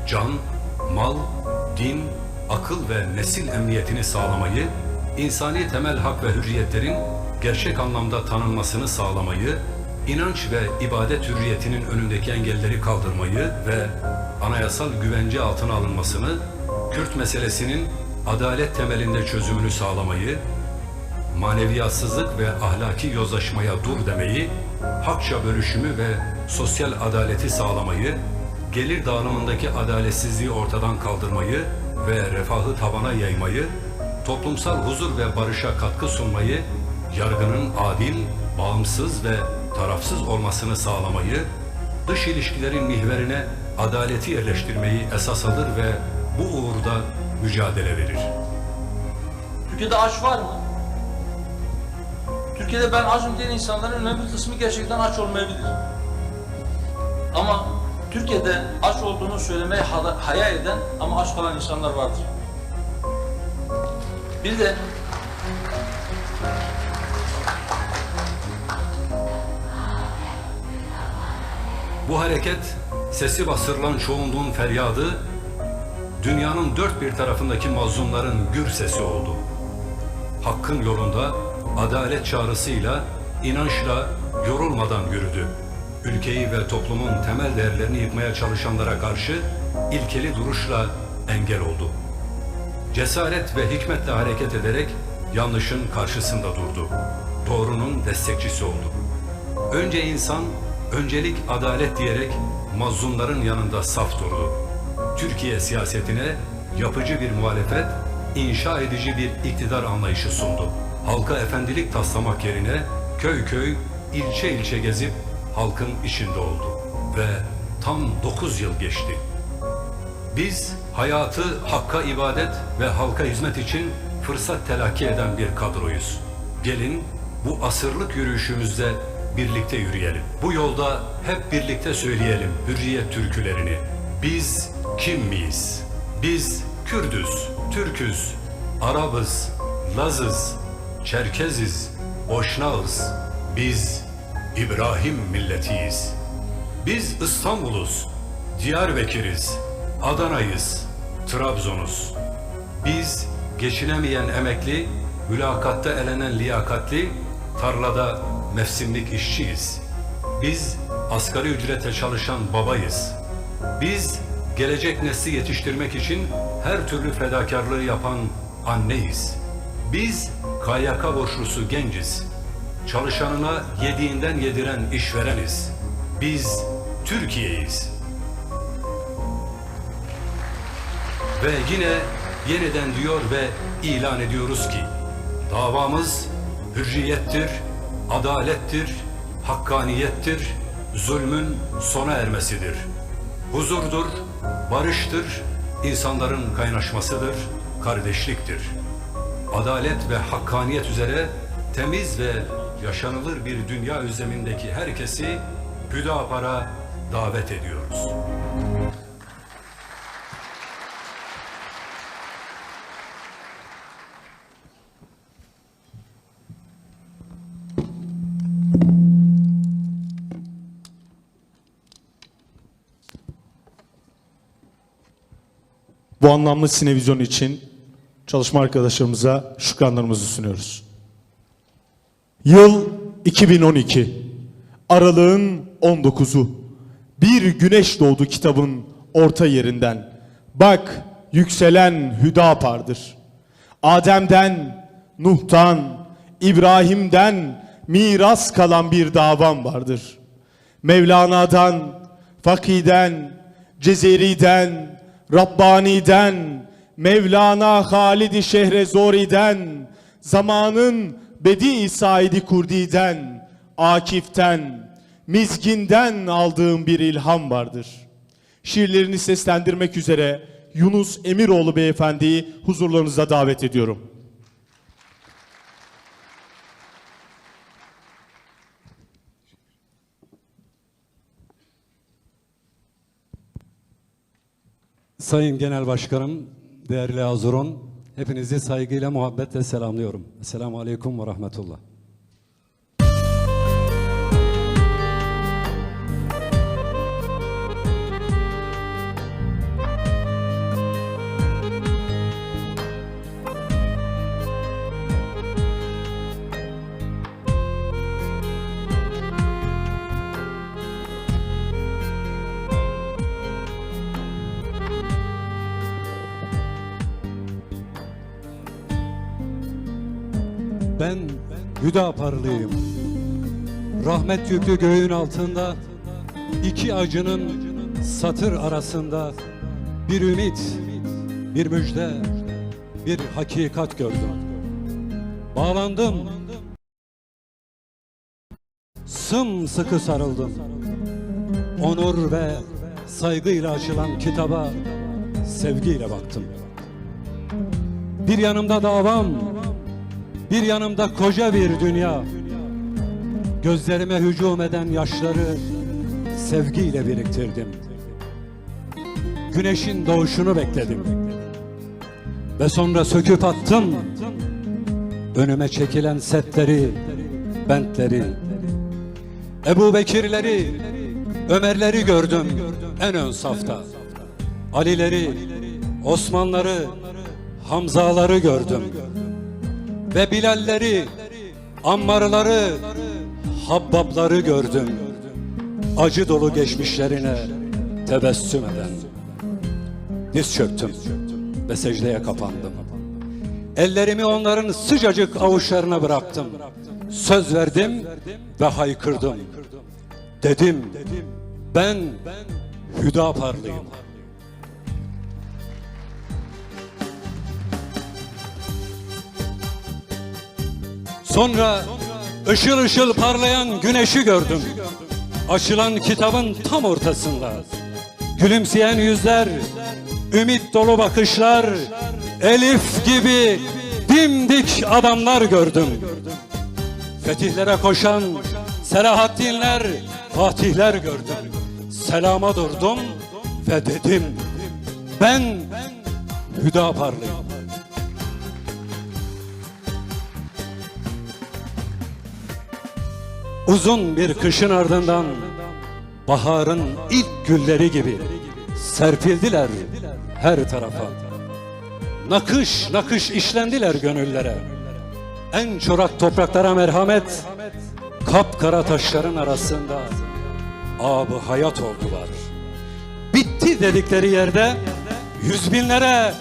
Can, mal, din, akıl ve nesil emniyetini sağlamayı, insani temel hak ve hürriyetlerin gerçek anlamda tanınmasını sağlamayı, inanç ve ibadet hürriyetinin önündeki engelleri kaldırmayı ve anayasal güvence altına alınmasını, Kürt meselesinin adalet temelinde çözümünü sağlamayı, maneviyatsızlık ve ahlaki yozlaşmaya dur demeyi, hakça bölüşümü ve sosyal adaleti sağlamayı, gelir dağılımındaki adaletsizliği ortadan kaldırmayı ve refahı tabana yaymayı, toplumsal huzur ve barışa katkı sunmayı, yargının adil, bağımsız ve tarafsız olmasını sağlamayı, dış ilişkilerin mihverine adaleti yerleştirmeyi esas alır ve bu uğurda mücadele verir. Türkiye'de aç var mı? Türkiye'de ben açım diyen insanların önemli bir kısmı gerçekten aç olmayabilir. Ama Türkiye'de aç olduğunu söylemeye hayal eden ama aç kalan insanlar vardır. Bir de Bu hareket, sesi bastırılan çoğunluğun feryadı, dünyanın dört bir tarafındaki mazlumların gür sesi oldu. Hakkın yolunda adalet çağrısıyla, inançla, yorulmadan yürüdü. Ülkeyi ve toplumun temel değerlerini yıkmaya çalışanlara karşı ilkeli duruşla engel oldu. Cesaret ve hikmetle hareket ederek yanlışın karşısında durdu. Doğrunun destekçisi oldu. Önce insan, öncelik adalet diyerek mazlumların yanında saf durdu. Türkiye siyasetine yapıcı bir muhalefet, inşa edici bir iktidar anlayışı sundu. Halka efendilik taslamak yerine köy köy, ilçe ilçe gezip halkın içinde oldu. Ve tam 9 yıl geçti. Biz hayatı hakka ibadet ve halka hizmet için fırsat telakki eden bir kadroyuz. Gelin bu asırlık yürüyüşümüzde birlikte yürüyelim. Bu yolda hep birlikte söyleyelim hürriyet türkülerini. Biz kim miyiz? Biz Kürdüz, Türküz, Arabız, Lazız, Çerkeziz, Boşnağız. Biz İbrahim milletiyiz. Biz İstanbul'uz, Diyarbakır'ız, Adana'yız, Trabzon'uz. Biz geçinemeyen emekli, mülakatta elenen liyakatli, tarlada mevsimlik işçiyiz. Biz asgari ücrete çalışan babayız. Biz gelecek nesli yetiştirmek için her türlü fedakarlığı yapan anneyiz. Biz KYK borçlusu genciz. Çalışanına yediğinden yediren işvereniz. Biz Türkiye'yiz. Ve yine yeniden diyor ve ilan ediyoruz ki davamız hürriyettir, adalettir, hakkaniyettir, zulmün sona ermesidir. Huzurdur, barıştır, insanların kaynaşmasıdır, kardeşliktir. Adalet ve hakkaniyet üzere temiz ve yaşanılır bir dünya özlemindeki herkesi Hüdapar'a davet ediyoruz. Bu anlamlı sinevizyon için çalışma arkadaşlarımıza şükranlarımızı sunuyoruz. Yıl 2012. Aralığın 19'u. Bir güneş doğdu kitabın orta yerinden. Bak yükselen Hüdapar'dır. Adem'den, Nuh'tan, İbrahim'den miras kalan bir davam vardır. Mevlana'dan, Fakih'den, Cezeri'den, Rabbani'den, Mevlana Halid-i Şehrezori'den, zamanın Bedi-i Said-i Kurdi'den, Akif'ten, Mizgin'den aldığım bir ilham vardır. Şiirlerini seslendirmek üzere Yunus Emiroğlu Beyefendi'yi huzurlarınıza davet ediyorum. Sayın Genel Başkanım, değerli Hazurun, hepinizi saygıyla, muhabbetle selamlıyorum. Esselamu Aleyküm ve Rahmetullah. Ben Hüdaparlıyım. Rahmet yüklü göğün altında, iki acının satır arasında bir ümit, bir müjde, bir hakikat gördüm. Bağlandım, sımsıkı sarıldım. Onur ve saygıyla açılan kitaba sevgiyle baktım. Bir yanımda davam, bir yanımda koca bir dünya. Gözlerime hücum eden yaşları sevgiyle biriktirdim. Güneşin doğuşunu bekledim. Ve sonra söküp attım önüme çekilen setleri, bentleri. Ebu Bekirleri, Ömerleri gördüm en ön safta. Alileri, Osmanları, Hamzaları gördüm. Ve Bilalleri, Ammarları, Habbabları gördüm. Acı dolu geçmişlerine tebessüm eden. Diz çöktüm ve secdeye kapandım. Ellerimi onların sıcacık avuçlarına bıraktım. Söz verdim ve haykırdım. Dedim, ben Hüdaparlıyım. Sonra ışıl ışıl parlayan güneşi gördüm. Açılan kitabın tam ortasında. Gülümseyen yüzler, ümit dolu bakışlar, Elif gibi dimdik adamlar gördüm. Fetihlere koşan Selahaddinler, Fatihler gördüm. Selama durdum ve dedim, ben Hüdaparlıyım. Uzun bir kışın ardından baharın ilk gülleri gibi serpildiler her tarafa. Nakış nakış işlendiler gönüllere. En çorak topraklara merhamet, kapkara taşların arasında ab-ı hayat oldular. Bitti dedikleri yerde yüz binlere,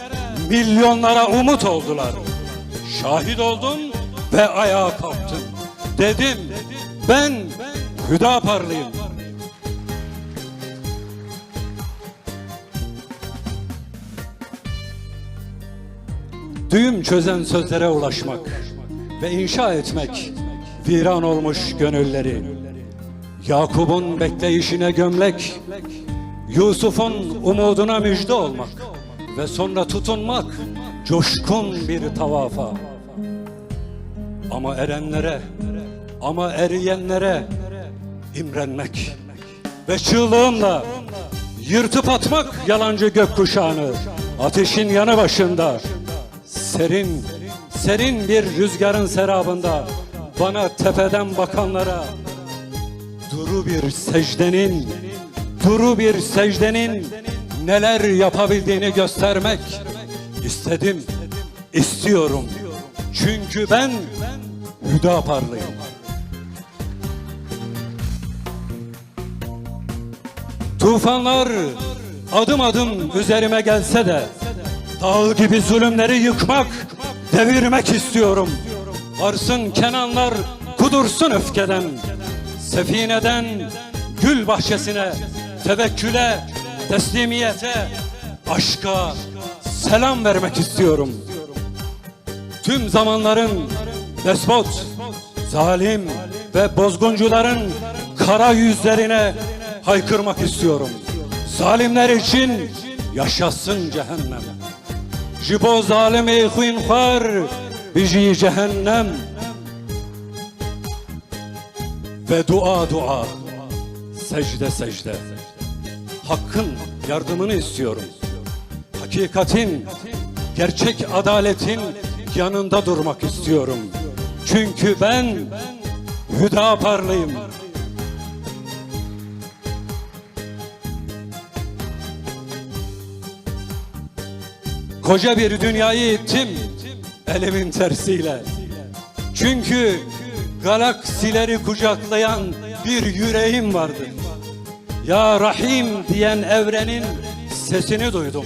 milyonlara umut oldular. Şahit oldum ve ayağa kalktım. Dedim, ben Hüdaparlıyım. Düğüm çözen sözlere ulaşmak ve inşa etmek viran olmuş gönülleri. Yakup'un bekleyişine gömlek, Yusuf'un umuduna müjde olmak ve sonra tutunmak coşkun bir tavafa. Ama erenlere, ama eriyenlere imrenmek ve çığlığımla yırtıp atmak yalancı gökkuşağını ateşin yanı başında. Serin, serin bir rüzgarın serabında bana tepeden bakanlara duru bir secdenin neler yapabildiğini göstermek istedim, istiyorum. Çünkü ben Hüdaparlıyım. Tufanlar adım adım üzerime gelse de dağ gibi zulümleri yıkmak, devirmek istiyorum. Varsın Kenanlar kudursun öfkeden. Sefineden gül bahçesine, tevekküle, teslimiyete, aşka selam vermek istiyorum. Tüm zamanların despot, zalim ve bozguncuların kara yüzlerine haykırmak istiyorum. Zalimler için yaşasın cehennem. Jibo zalimi xuyinxar biji cehennem. Ve dua dua, secde secde. Hakkın yardımını istiyorum. Hakikatin, gerçek adaletin yanında durmak istiyorum. Çünkü ben Hüdaparlıyım. Koca bir dünyayı ittim elimin tersiyle. Çünkü galaksileri kucaklayan bir yüreğim vardı. Ya Rahim diyen evrenin sesini duydum.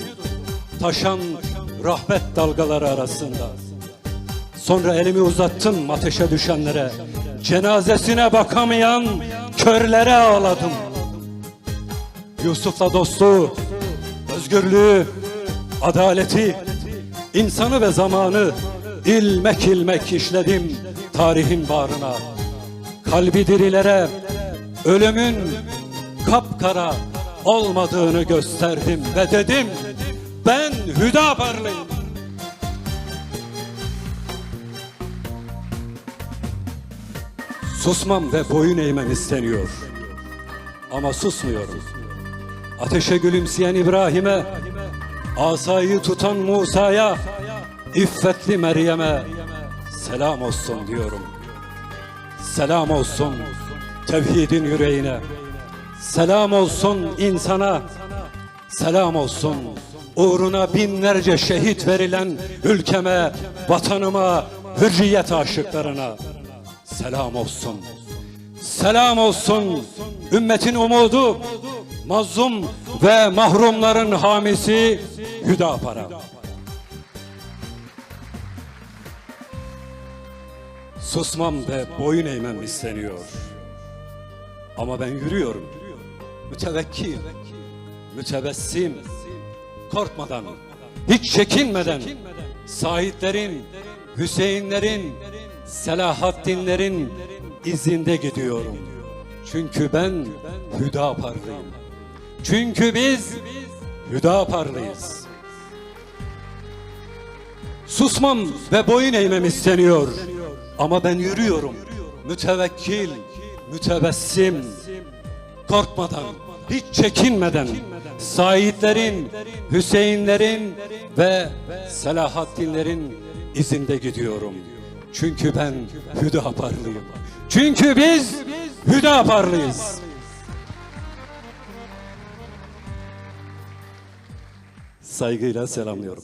Taşan rahmet dalgaları arasında. Sonra elimi uzattım ateşe düşenlere. Cenazesine bakamayan körlere ağladım. Yusuf'la dostluğu, özgürlüğü, adaleti, insanı ve zamanı ilmek ilmek işledim tarihin bağrına. Kalbi dirilere ölümün kapkara olmadığını gösterdim ve dedim ben Hüdaparlıyım. Susmam ve boyun eğmem isteniyor. Ama susmuyorum. Ateşe gülümseyen İbrahim'e, asayı tutan Musa'ya, İffetli Meryem'e selam olsun diyorum. Selam olsun tevhidin yüreğine. Selam olsun insana. Selam olsun uğruna binlerce şehit verilen ülkeme, vatanıma, hürriyet aşıklarına. Selam olsun. Selam olsun ümmetin umudu, mazlum ve mahrumların hamisi Hüdapar'a. Susmam ve boyun eğmem isteniyor. Ama ben yürüyorum. Mütevekkil, mütebessim, korkmadan, hiç çekinmeden, Saidlerin, Hüseyinlerin, Selahaddinlerin izinde gidiyorum. Çünkü ben Hüdaparlıyım. Çünkü biz Hüdaparlıyız. Susmam ve boyun eğmem isteniyor. Ama ben yürüyorum. Mütevekkil, mütebessim, korkmadan, hiç çekinmeden, Saidlerin, Hüseyinlerin ve Selahaddinlerin izinde gidiyorum. Çünkü ben Hüdaparlıyım. Çünkü biz Hüdaparlıyız. Saygıyla selamlıyorum.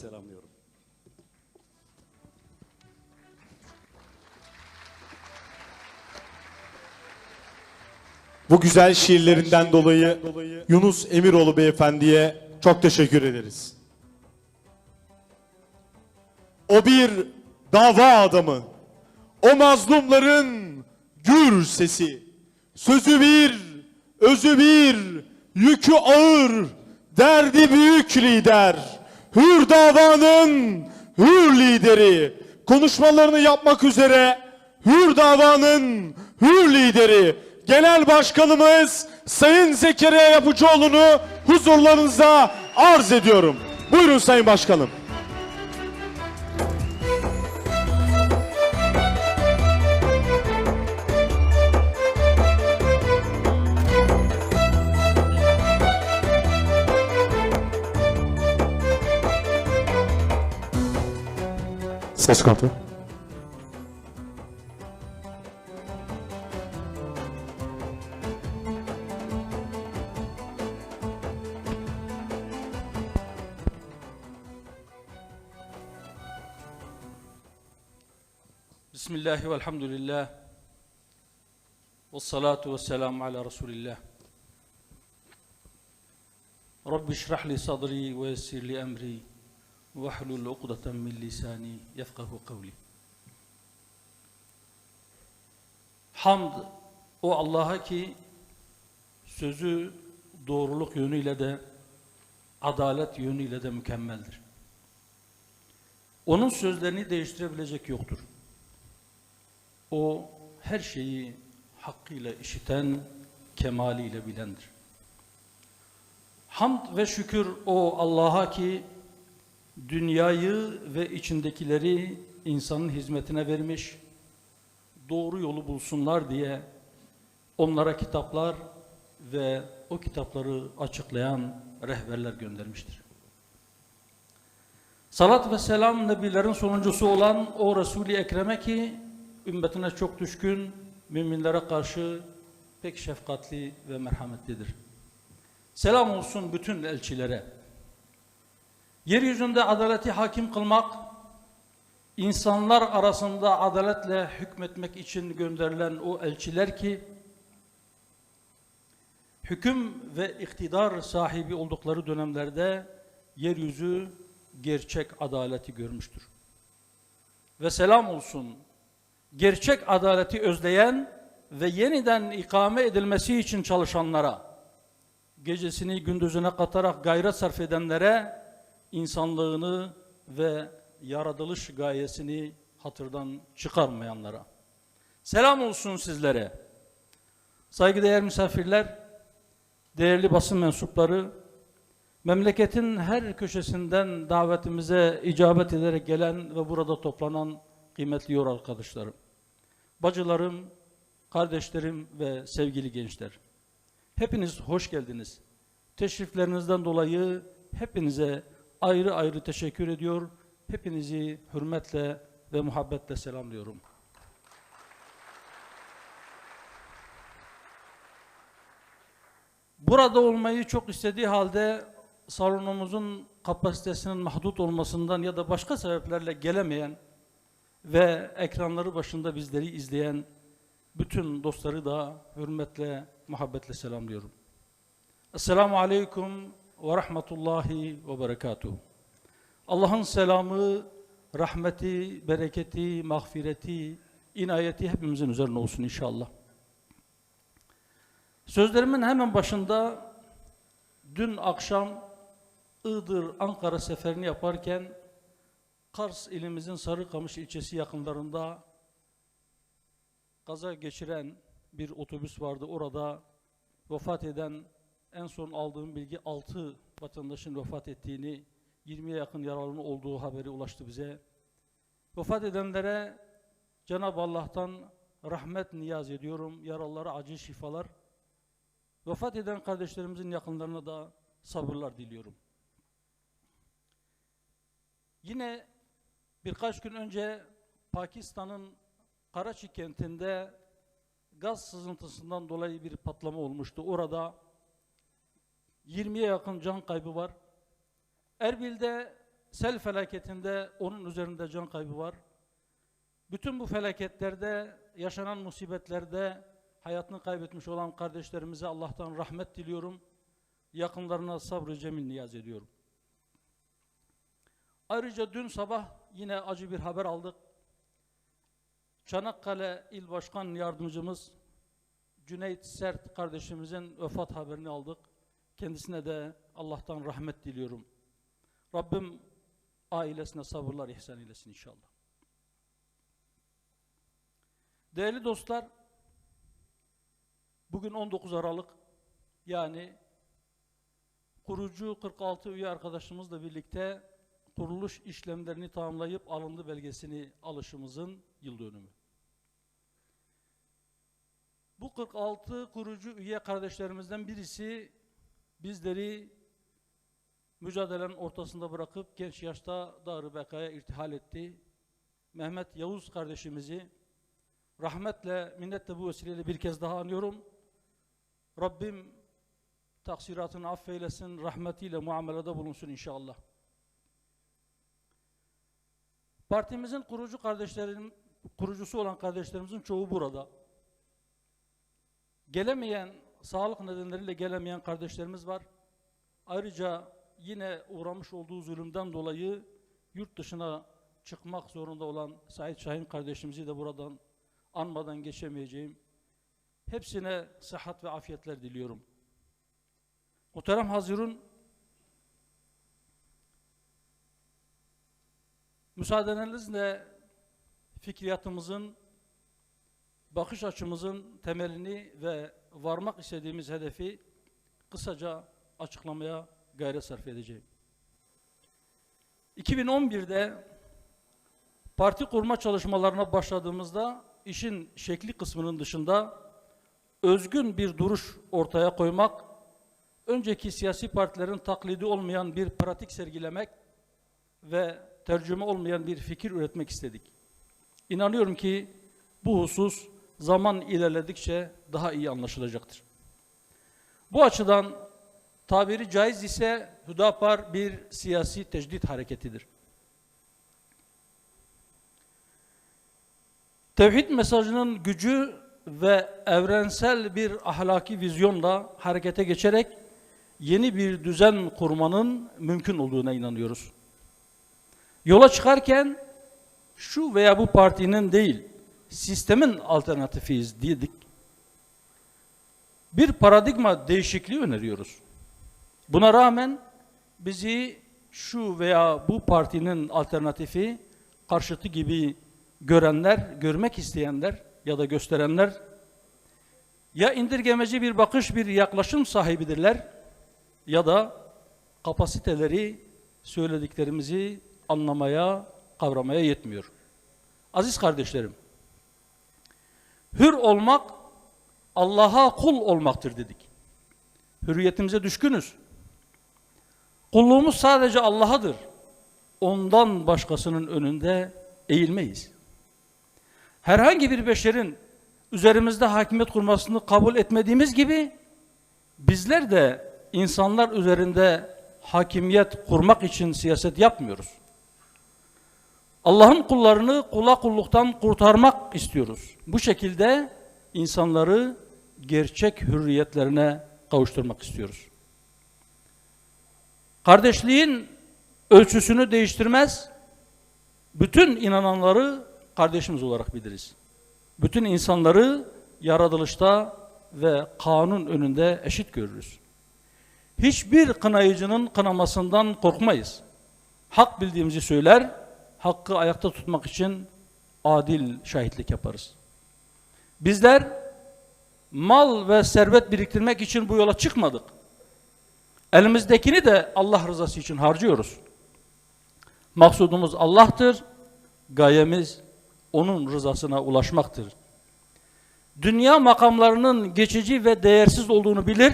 Bu güzel şiirlerinden dolayı Yunus Emiroğlu beyefendiye çok teşekkür ederiz. O bir dava adamı, o mazlumların gür sesi, sözü bir, özü bir, yükü ağır, derdi büyük lider, hür davanın hür lideri, konuşmalarını yapmak üzere hür davanın hür lideri, Genel Başkanımız Sayın Zekeriya Yapıcıoğlu'nu huzurlarınıza arz ediyorum. Buyurun Sayın Başkanım. Ses kontrol. Bismillahi velhamdülillah. Vessalatu vesselamu ala Resulillah. Rabbi şrah li sadri ve yessir li emri ve hlul uqdeten min lisani yefkahu kavli. Hamd o Allah'a ki sözü doğruluk yönüyle de adalet yönüyle de mükemmeldir. Onun sözlerini değiştirebilecek yoktur. O her şeyi hakkıyla işiten, kemaliyle bilendir. Hamd ve şükür o Allah'a ki dünyayı ve içindekileri insanın hizmetine vermiş, doğru yolu bulsunlar diye onlara kitaplar ve o kitapları açıklayan rehberler göndermiştir. Salat ve selam nebilerin sonuncusu olan o Resul-i Ekrem'e ki ümmetine çok düşkün, müminlere karşı pek şefkatli ve merhametlidir. Selam olsun bütün elçilere. Yeryüzünde adaleti hakim kılmak, insanlar arasında adaletle hükmetmek için gönderilen o elçiler ki, hüküm ve iktidar sahibi oldukları dönemlerde yeryüzü gerçek adaleti görmüştür. Ve selam olsun gerçek adaleti özleyen ve yeniden ikame edilmesi için çalışanlara, gecesini gündüzüne katarak gayret sarf edenlere, insanlığını ve yaratılış gayesini hatırdan çıkarmayanlara. Selam olsun sizlere. Saygıdeğer misafirler, değerli basın mensupları, memleketin her köşesinden davetimize icabet ederek gelen ve burada toplanan kıymetli yol arkadaşlarım, bacılarım, kardeşlerim ve sevgili gençler. Hepiniz hoş geldiniz. Teşriflerinizden dolayı hepinize ayrı ayrı teşekkür ediyor. Hepinizi hürmetle ve muhabbetle selamlıyorum. Burada olmayı çok istediği halde salonumuzun kapasitesinin mahdut olmasından ya da başka sebeplerle gelemeyen ve ekranları başında bizleri izleyen bütün dostları da hürmetle, muhabbetle selamlıyorum. Esselamu Aleyküm ve Rahmetullahi ve Berekatuhu. Allah'ın selamı, rahmeti, bereketi, mağfireti, inayeti hepimizin üzerine olsun inşallah. Sözlerimin hemen başında dün akşam Iğdır-Ankara seferini yaparken Kars ilimizin Sarıkamış ilçesi yakınlarında kaza geçiren bir otobüs vardı. Orada vefat eden, en son aldığım bilgi 6 vatandaşın vefat ettiğini, 20'ye yakın yaralının olduğu haberi ulaştı bize. Vefat edenlere Cenab-ı Allah'tan rahmet niyaz ediyorum. Yaralılara acil şifalar. Vefat eden kardeşlerimizin yakınlarına da sabırlar diliyorum. Yine birkaç gün önce Pakistan'ın Karachi kentinde gaz sızıntısından dolayı bir patlama olmuştu. Orada 20'ye yakın can kaybı var. Erbil'de sel felaketinde onun üzerinde can kaybı var. Bütün bu felaketlerde, yaşanan musibetlerde hayatını kaybetmiş olan kardeşlerimize Allah'tan rahmet diliyorum. Yakınlarına sabrı cemil niyaz ediyorum. Ayrıca dün sabah yine acı bir haber aldık. Çanakkale İl Başkan Yardımcımız Cüneyt Sert kardeşimizin vefat haberini aldık. Kendisine de Allah'tan rahmet diliyorum. Rabbim ailesine sabırlar ihsan eylesin inşallah. Değerli dostlar, bugün 19 Aralık, yani kurucu 46 üye arkadaşımızla birlikte kuruluş işlemlerini tamamlayıp alındı belgesini alışımızın yıl dönümü. Bu 46 kurucu üye kardeşlerimizden birisi bizleri mücadelenin ortasında bırakıp genç yaşta Dar-ı Beka'ya irtihal etti. Mehmet Yavuz kardeşimizi rahmetle, minnetle bu vesileyle bir kez daha anıyorum. Rabbim taksiratını affeylesin, rahmetiyle muamelede bulunsun inşallah. Partimizin kurucusu olan kardeşlerimizin çoğu burada. Gelemeyen, sağlık nedenleriyle gelemeyen kardeşlerimiz var. Ayrıca yine uğramış olduğu zulümden dolayı yurt dışına çıkmak zorunda olan Said Şahin kardeşimizi de buradan anmadan geçemeyeceğim. Hepsine sıhhat ve afiyetler diliyorum. Muhterem Hazirun, müsaadenizle fikriyatımızın, bakış açımızın temelini ve varmak istediğimiz hedefi kısaca açıklamaya gayret sarf edeceğim. 2011'de parti kurma çalışmalarına başladığımızda işin şekli kısmının dışında özgün bir duruş ortaya koymak, önceki siyasi partilerin taklidi olmayan bir pratik sergilemek ve tercüme olmayan bir fikir üretmek istedik. İnanıyorum ki bu husus zaman ilerledikçe daha iyi anlaşılacaktır. Bu açıdan tabiri caiz ise Hüdapar bir siyasi tecdit hareketidir. Tevhid mesajının gücü ve evrensel bir ahlaki vizyonla harekete geçerek yeni bir düzen kurmanın mümkün olduğuna inanıyoruz. Yola çıkarken şu veya bu partinin değil, sistemin alternatifiyiz dedik. Bir paradigma değişikliği öneriyoruz. Buna rağmen bizi şu veya bu partinin alternatifi, karşıtı gibi görenler, görmek isteyenler ya da gösterenler ya indirgemeci bir bakış, bir yaklaşım sahibidirler ya da kapasiteleri söylediklerimizi anlamaya, kavramaya yetmiyor. Aziz kardeşlerim, hür olmak Allah'a kul olmaktır dedik. Hürriyetimize düşkünüz. Kulluğumuz sadece Allah'adır. Ondan başkasının önünde eğilmeyiz. Herhangi bir beşerin üzerimizde hakimiyet kurmasını kabul etmediğimiz gibi bizler de insanlar üzerinde hakimiyet kurmak için siyaset yapmıyoruz. Allah'ın kullarını kula kulluktan kurtarmak istiyoruz. Bu şekilde insanları gerçek hürriyetlerine kavuşturmak istiyoruz. Kardeşliğin ölçüsünü değiştirmez, bütün inananları kardeşimiz olarak biliriz. Bütün insanları yaratılışta ve kanun önünde eşit görürüz. Hiçbir kınayıcının kınamasından korkmayız. Hak bildiğimizi söyler, hakkı ayakta tutmak için adil şahitlik yaparız. Bizler mal ve servet biriktirmek için bu yola çıkmadık. Elimizdekini de Allah rızası için harcıyoruz. Maksudumuz Allah'tır, gayemiz onun rızasına ulaşmaktır. Dünya makamlarının geçici ve değersiz olduğunu bilir,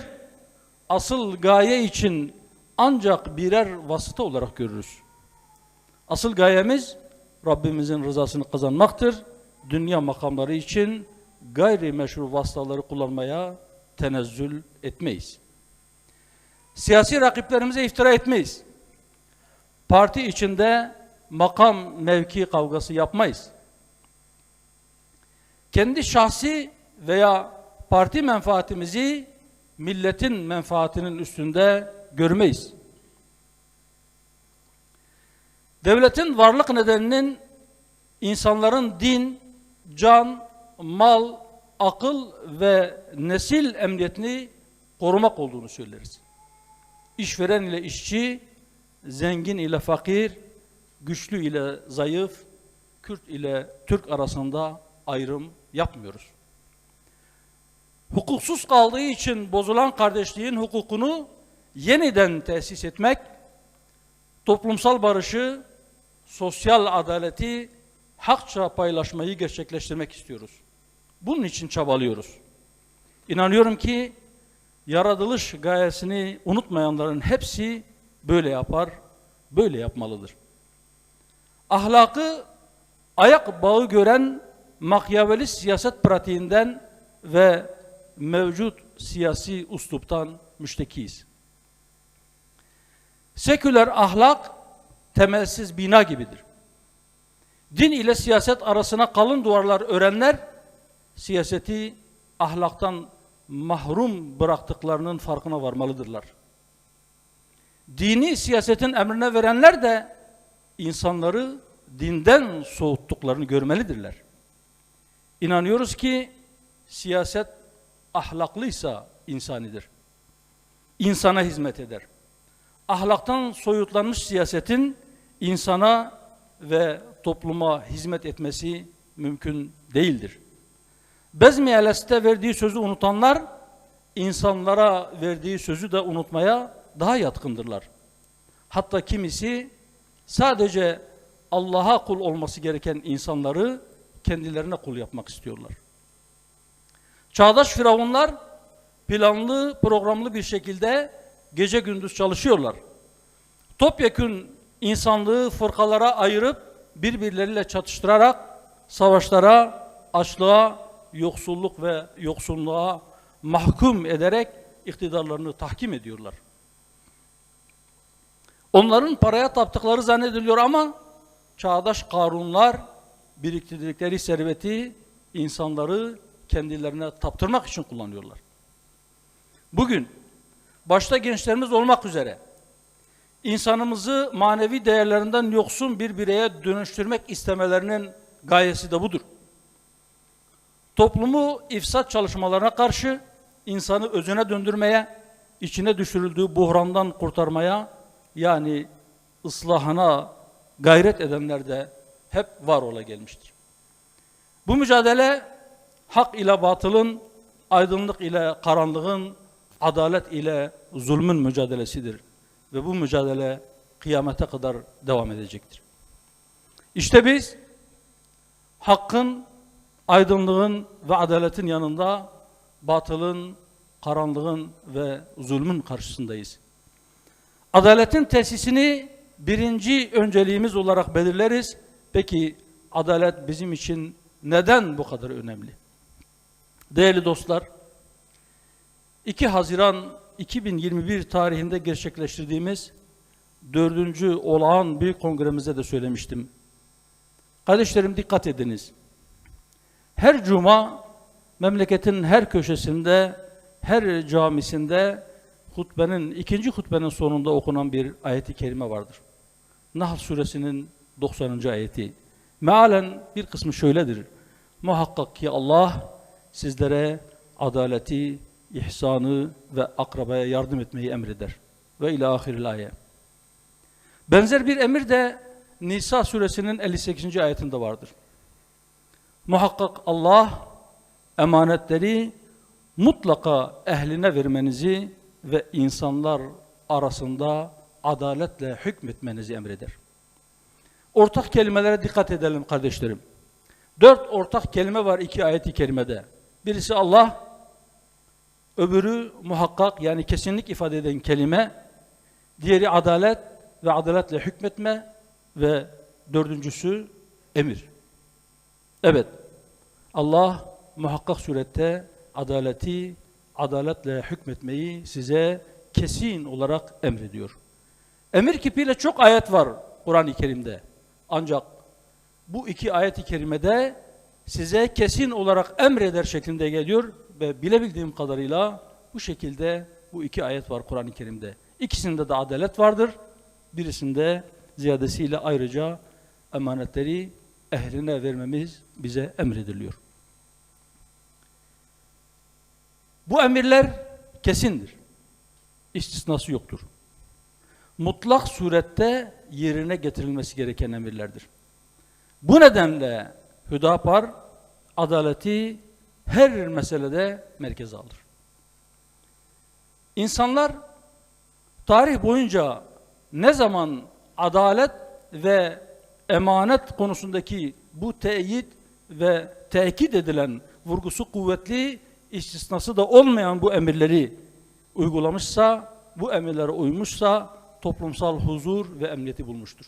asıl gaye için ancak birer vasıta olarak görürüz. Asıl gayemiz Rabbimizin rızasını kazanmaktır. Dünya makamları için gayrimeşru vasıtaları kullanmaya tenezzül etmeyiz. Siyasi rakiplerimize iftira etmeyiz. Parti içinde makam mevki kavgası yapmayız. Kendi şahsi veya parti menfaatimizi milletin menfaatinin üstünde görmeyiz. Devletin varlık nedeninin insanların din, can, mal, akıl ve nesil emniyetini korumak olduğunu söyleriz. İşveren ile işçi, zengin ile fakir, güçlü ile zayıf, Kürt ile Türk arasında ayrım yapmıyoruz. Hukuksuz kaldığı için bozulan kardeşliğin hukukunu yeniden tesis etmek, toplumsal barışı, sosyal adaleti, hakça paylaşmayı gerçekleştirmek istiyoruz. Bunun için çabalıyoruz. İnanıyorum ki yaratılış gayesini unutmayanların hepsi böyle yapar, böyle yapmalıdır. Ahlakı ayak bağı gören Machiavelli siyaset pratiğinden ve mevcut siyasi üsluptan müştekiyiz. Seküler ahlak temelsiz bina gibidir. Din ile siyaset arasına kalın duvarlar örenler, siyaseti ahlaktan mahrum bıraktıklarının farkına varmalıdırlar. Dini siyasetin emrine verenler de insanları dinden soğuttuklarını görmelidirler. İnanıyoruz ki siyaset ahlaklıysa insanidir. İnsana hizmet eder. Ahlaktan soyutlanmış siyasetin insana ve topluma hizmet etmesi mümkün değildir. Bezmi Eles'te verdiği sözü unutanlar, insanlara verdiği sözü de unutmaya daha yatkındırlar. Hatta kimisi sadece Allah'a kul olması gereken insanları kendilerine kul yapmak istiyorlar. Çağdaş firavunlar planlı, programlı bir şekilde gece gündüz çalışıyorlar. Topyekün insanlığı fırkalara ayırıp birbirleriyle çatıştırarak savaşlara, açlığa, yoksulluk ve yoksunluğa mahkum ederek iktidarlarını tahkim ediyorlar. Onların paraya taptıkları zannediliyor ama çağdaş Karunlar biriktirdikleri serveti insanları kendilerine taptırmak için kullanıyorlar. Bugün başta gençlerimiz olmak üzere insanımızı manevi değerlerinden yoksun bir bireye dönüştürmek istemelerinin gayesi de budur. Toplumu ifsat çalışmalarına karşı insanı özüne döndürmeye, içine düşürüldüğü buhrandan kurtarmaya, yani ıslahına gayret edenler de hep var ola gelmiştir. Bu mücadele hak ile batılın, aydınlık ile karanlığın, adalet ile zulmün mücadelesidir. Ve bu mücadele kıyamete kadar devam edecektir. İşte biz hakkın, aydınlığın ve adaletin yanında batılın, karanlığın ve zulmün karşısındayız. Adaletin tesisini birinci önceliğimiz olarak belirleriz. Peki adalet bizim için neden bu kadar önemli? Değerli dostlar, 2 Haziran 2021 tarihinde gerçekleştirdiğimiz 4. Olağan Büyük Kongremizde de söylemiştim. Kardeşlerim, dikkat ediniz. Her cuma memleketin her köşesinde, her camisinde ikinci hutbenin sonunda okunan bir ayet-i kerime vardır. Nahl suresinin 90. ayeti. Mealen bir kısmı şöyledir. Muhakkak ki Allah sizlere adaleti, ihsanı ve akrabaya yardım etmeyi emreder. Ve ila ahiril ayet. Benzer bir emir de Nisa suresinin 58. ayetinde vardır. Muhakkak Allah emanetleri mutlaka ehline vermenizi ve insanlar arasında adaletle hükmetmenizi emreder. Ortak kelimelere dikkat edelim kardeşlerim. 4 ortak kelime var 2 ayet-i kerimede. Birisi Allah, öbürü muhakkak yani kesinlik ifade eden kelime, diğeri adalet ve adaletle hükmetme ve 4.'sü emir. Evet, Allah muhakkak surette adaleti, adaletle hükmetmeyi size kesin olarak emrediyor. Emir kipiyle çok ayet var Kur'an-ı Kerim'de. Ancak bu 2 ayet-i kerimede size kesin olarak emreder şeklinde geliyor ve bilebildiğim kadarıyla bu şekilde bu 2 ayet var Kur'an-ı Kerim'de. İkisinde de adalet vardır. Birisinde ziyadesiyle ayrıca emanetleri ehline vermemiz bize emrediliyor. Bu emirler kesindir. İstisnası yoktur. Mutlak surette yerine getirilmesi gereken emirlerdir. Bu nedenle Hüdapar adaleti her meselede merkeze alır. İnsanlar tarih boyunca ne zaman adalet ve emanet konusundaki bu teyit ve tekit edilen vurgusu kuvvetli, istisnası da olmayan bu emirleri uygulamışsa, bu emirlere uymuşsa toplumsal huzur ve emniyeti bulmuştur.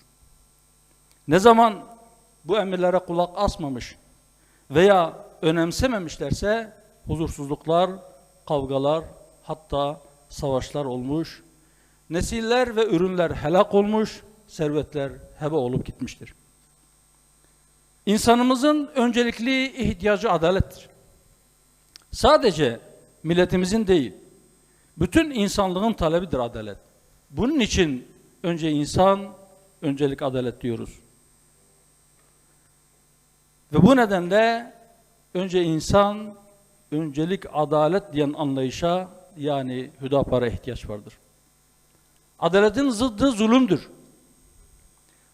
Ne zaman bu emirlere kulak asmamış veya önemsememişlerse huzursuzluklar, kavgalar, hatta savaşlar olmuş, nesiller ve ürünler helak olmuş, servetler heba olup gitmiştir. İnsanımızın öncelikli ihtiyacı adalettir. Sadece milletimizin değil, bütün insanlığın talebidir adalet. Bunun için önce insan, öncelik adalet diyoruz. Ve bu nedenle önce insan, öncelik adalet diyen anlayışa yani Hüdapar'a ihtiyaç vardır. Adaletin zıddı zulümdür.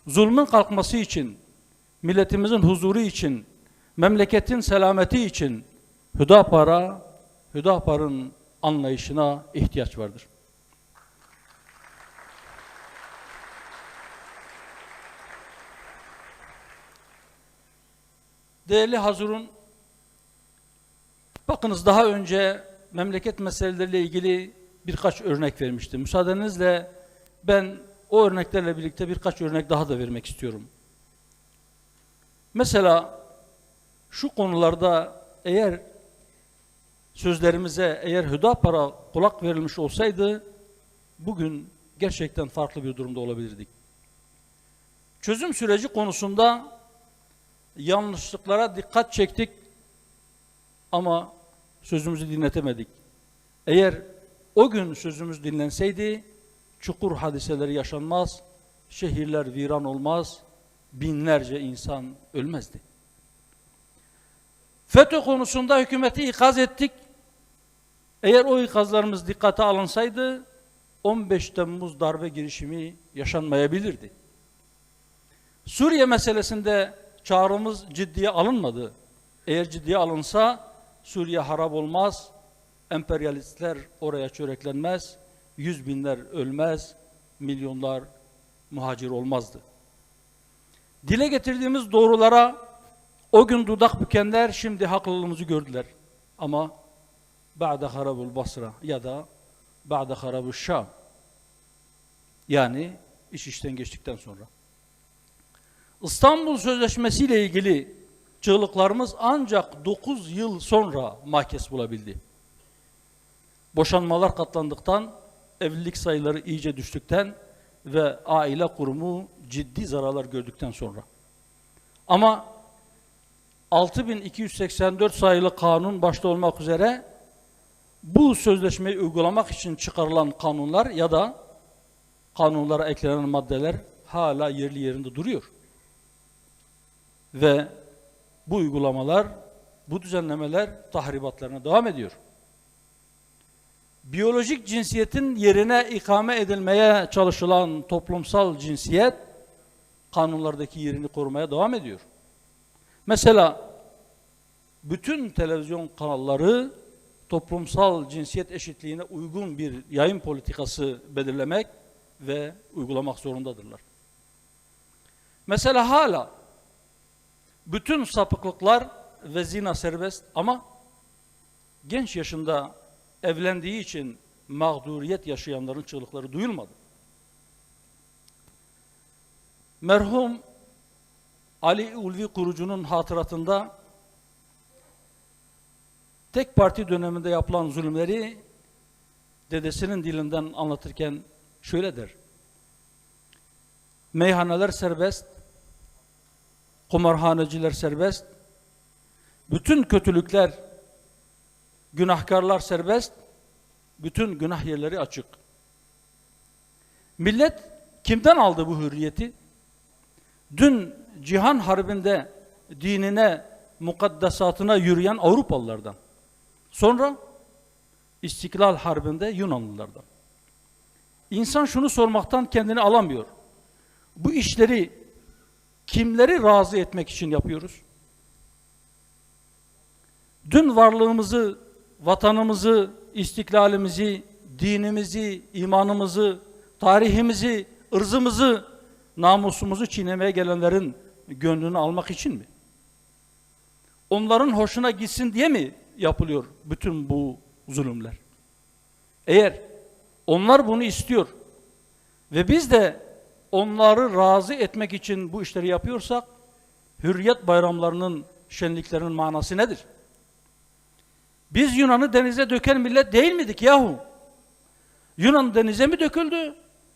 Zulmün kalkması için, milletimizin huzuru için, memleketin selameti için Hüdapar'ın anlayışına ihtiyaç vardır. Değerli hazırın, bakınız daha önce memleket meseleleriyle ilgili birkaç örnek vermiştim. Müsaadenizle ben o örneklerle birlikte birkaç örnek daha da vermek istiyorum. Mesela şu konularda eğer sözlerimize, eğer Hüdapar'a kulak verilmiş olsaydı bugün gerçekten farklı bir durumda olabilirdik. Çözüm süreci konusunda yanlışlıklara dikkat çektik ama sözümüzü dinletemedik. Eğer o gün sözümüz dinlenseydi çukur hadiseleri yaşanmaz, şehirler viran olmaz, binlerce insan ölmezdi. FETÖ konusunda hükümeti ikaz ettik. Eğer o ikazlarımız dikkate alınsaydı 15 Temmuz darbe girişimi yaşanmayabilirdi. Suriye meselesinde çağrımız ciddiye alınmadı. Eğer ciddiye alınsa Suriye harap olmaz, emperyalistler oraya çöreklenmez, 100 binler ölmez, milyonlar muhacir olmazdı. Dile getirdiğimiz doğrulara o gün dudak bükenler şimdi haklılığımızı gördüler. Ama ba'de harabul Basra ya da ba'de harabul Şam, yani iş işten geçtikten sonra. İstanbul Sözleşmesi ile ilgili çığlıklarımız ancak 9 yıl sonra mahkes bulabildi. Boşanmalar katlandıktan, evlilik sayıları iyice düştükten ve aile kurumu ciddi zararlar gördükten sonra. Ama 6284 sayılı kanun başta olmak üzere bu sözleşmeyi uygulamak için çıkarılan kanunlar ya da kanunlara eklenen maddeler hala yerli yerinde duruyor. Ve bu uygulamalar, bu düzenlemeler tahribatlarına devam ediyor. Biyolojik cinsiyetin yerine ikame edilmeye çalışılan toplumsal cinsiyet kanunlardaki yerini korumaya devam ediyor. Mesela bütün televizyon kanalları toplumsal cinsiyet eşitliğine uygun bir yayın politikası belirlemek ve uygulamak zorundadırlar. Mesela hala bütün sapıklıklar ve zina serbest ama genç yaşında evlendiği için mağduriyet yaşayanların çığlıkları duyulmadı. Merhum Ali Ulvi kurucunun hatıratında tek parti döneminde yapılan zulümleri dedesinin dilinden anlatırken şöyle der: meyhaneler serbest, kumarhaneciler serbest, bütün kötülükler, günahkarlar serbest, bütün günah yerleri açık. Millet kimden aldı bu hürriyeti? Dün cihan harbinde dinine, mukaddesatına yürüyen Avrupalılardan. Sonra İstiklal Harbi'nde Yunanlılardan. İnsan şunu sormaktan kendini alamıyor: bu işleri kimleri razı etmek için yapıyoruz? Dün varlığımızı, vatanımızı, istiklalimizi, dinimizi, imanımızı, tarihimizi, ırzımızı, namusumuzu çiğnemeye gelenlerin gönlünü almak için mi? Onların hoşuna gitsin diye mi yapılıyor bütün bu zulümler? Eğer onlar bunu istiyor ve biz de onları razı etmek için bu işleri yapıyorsak, hürriyet bayramlarının, şenliklerinin manası nedir? Biz Yunan'ı denize döken millet değil miydik yahu? Yunan denize mi döküldü,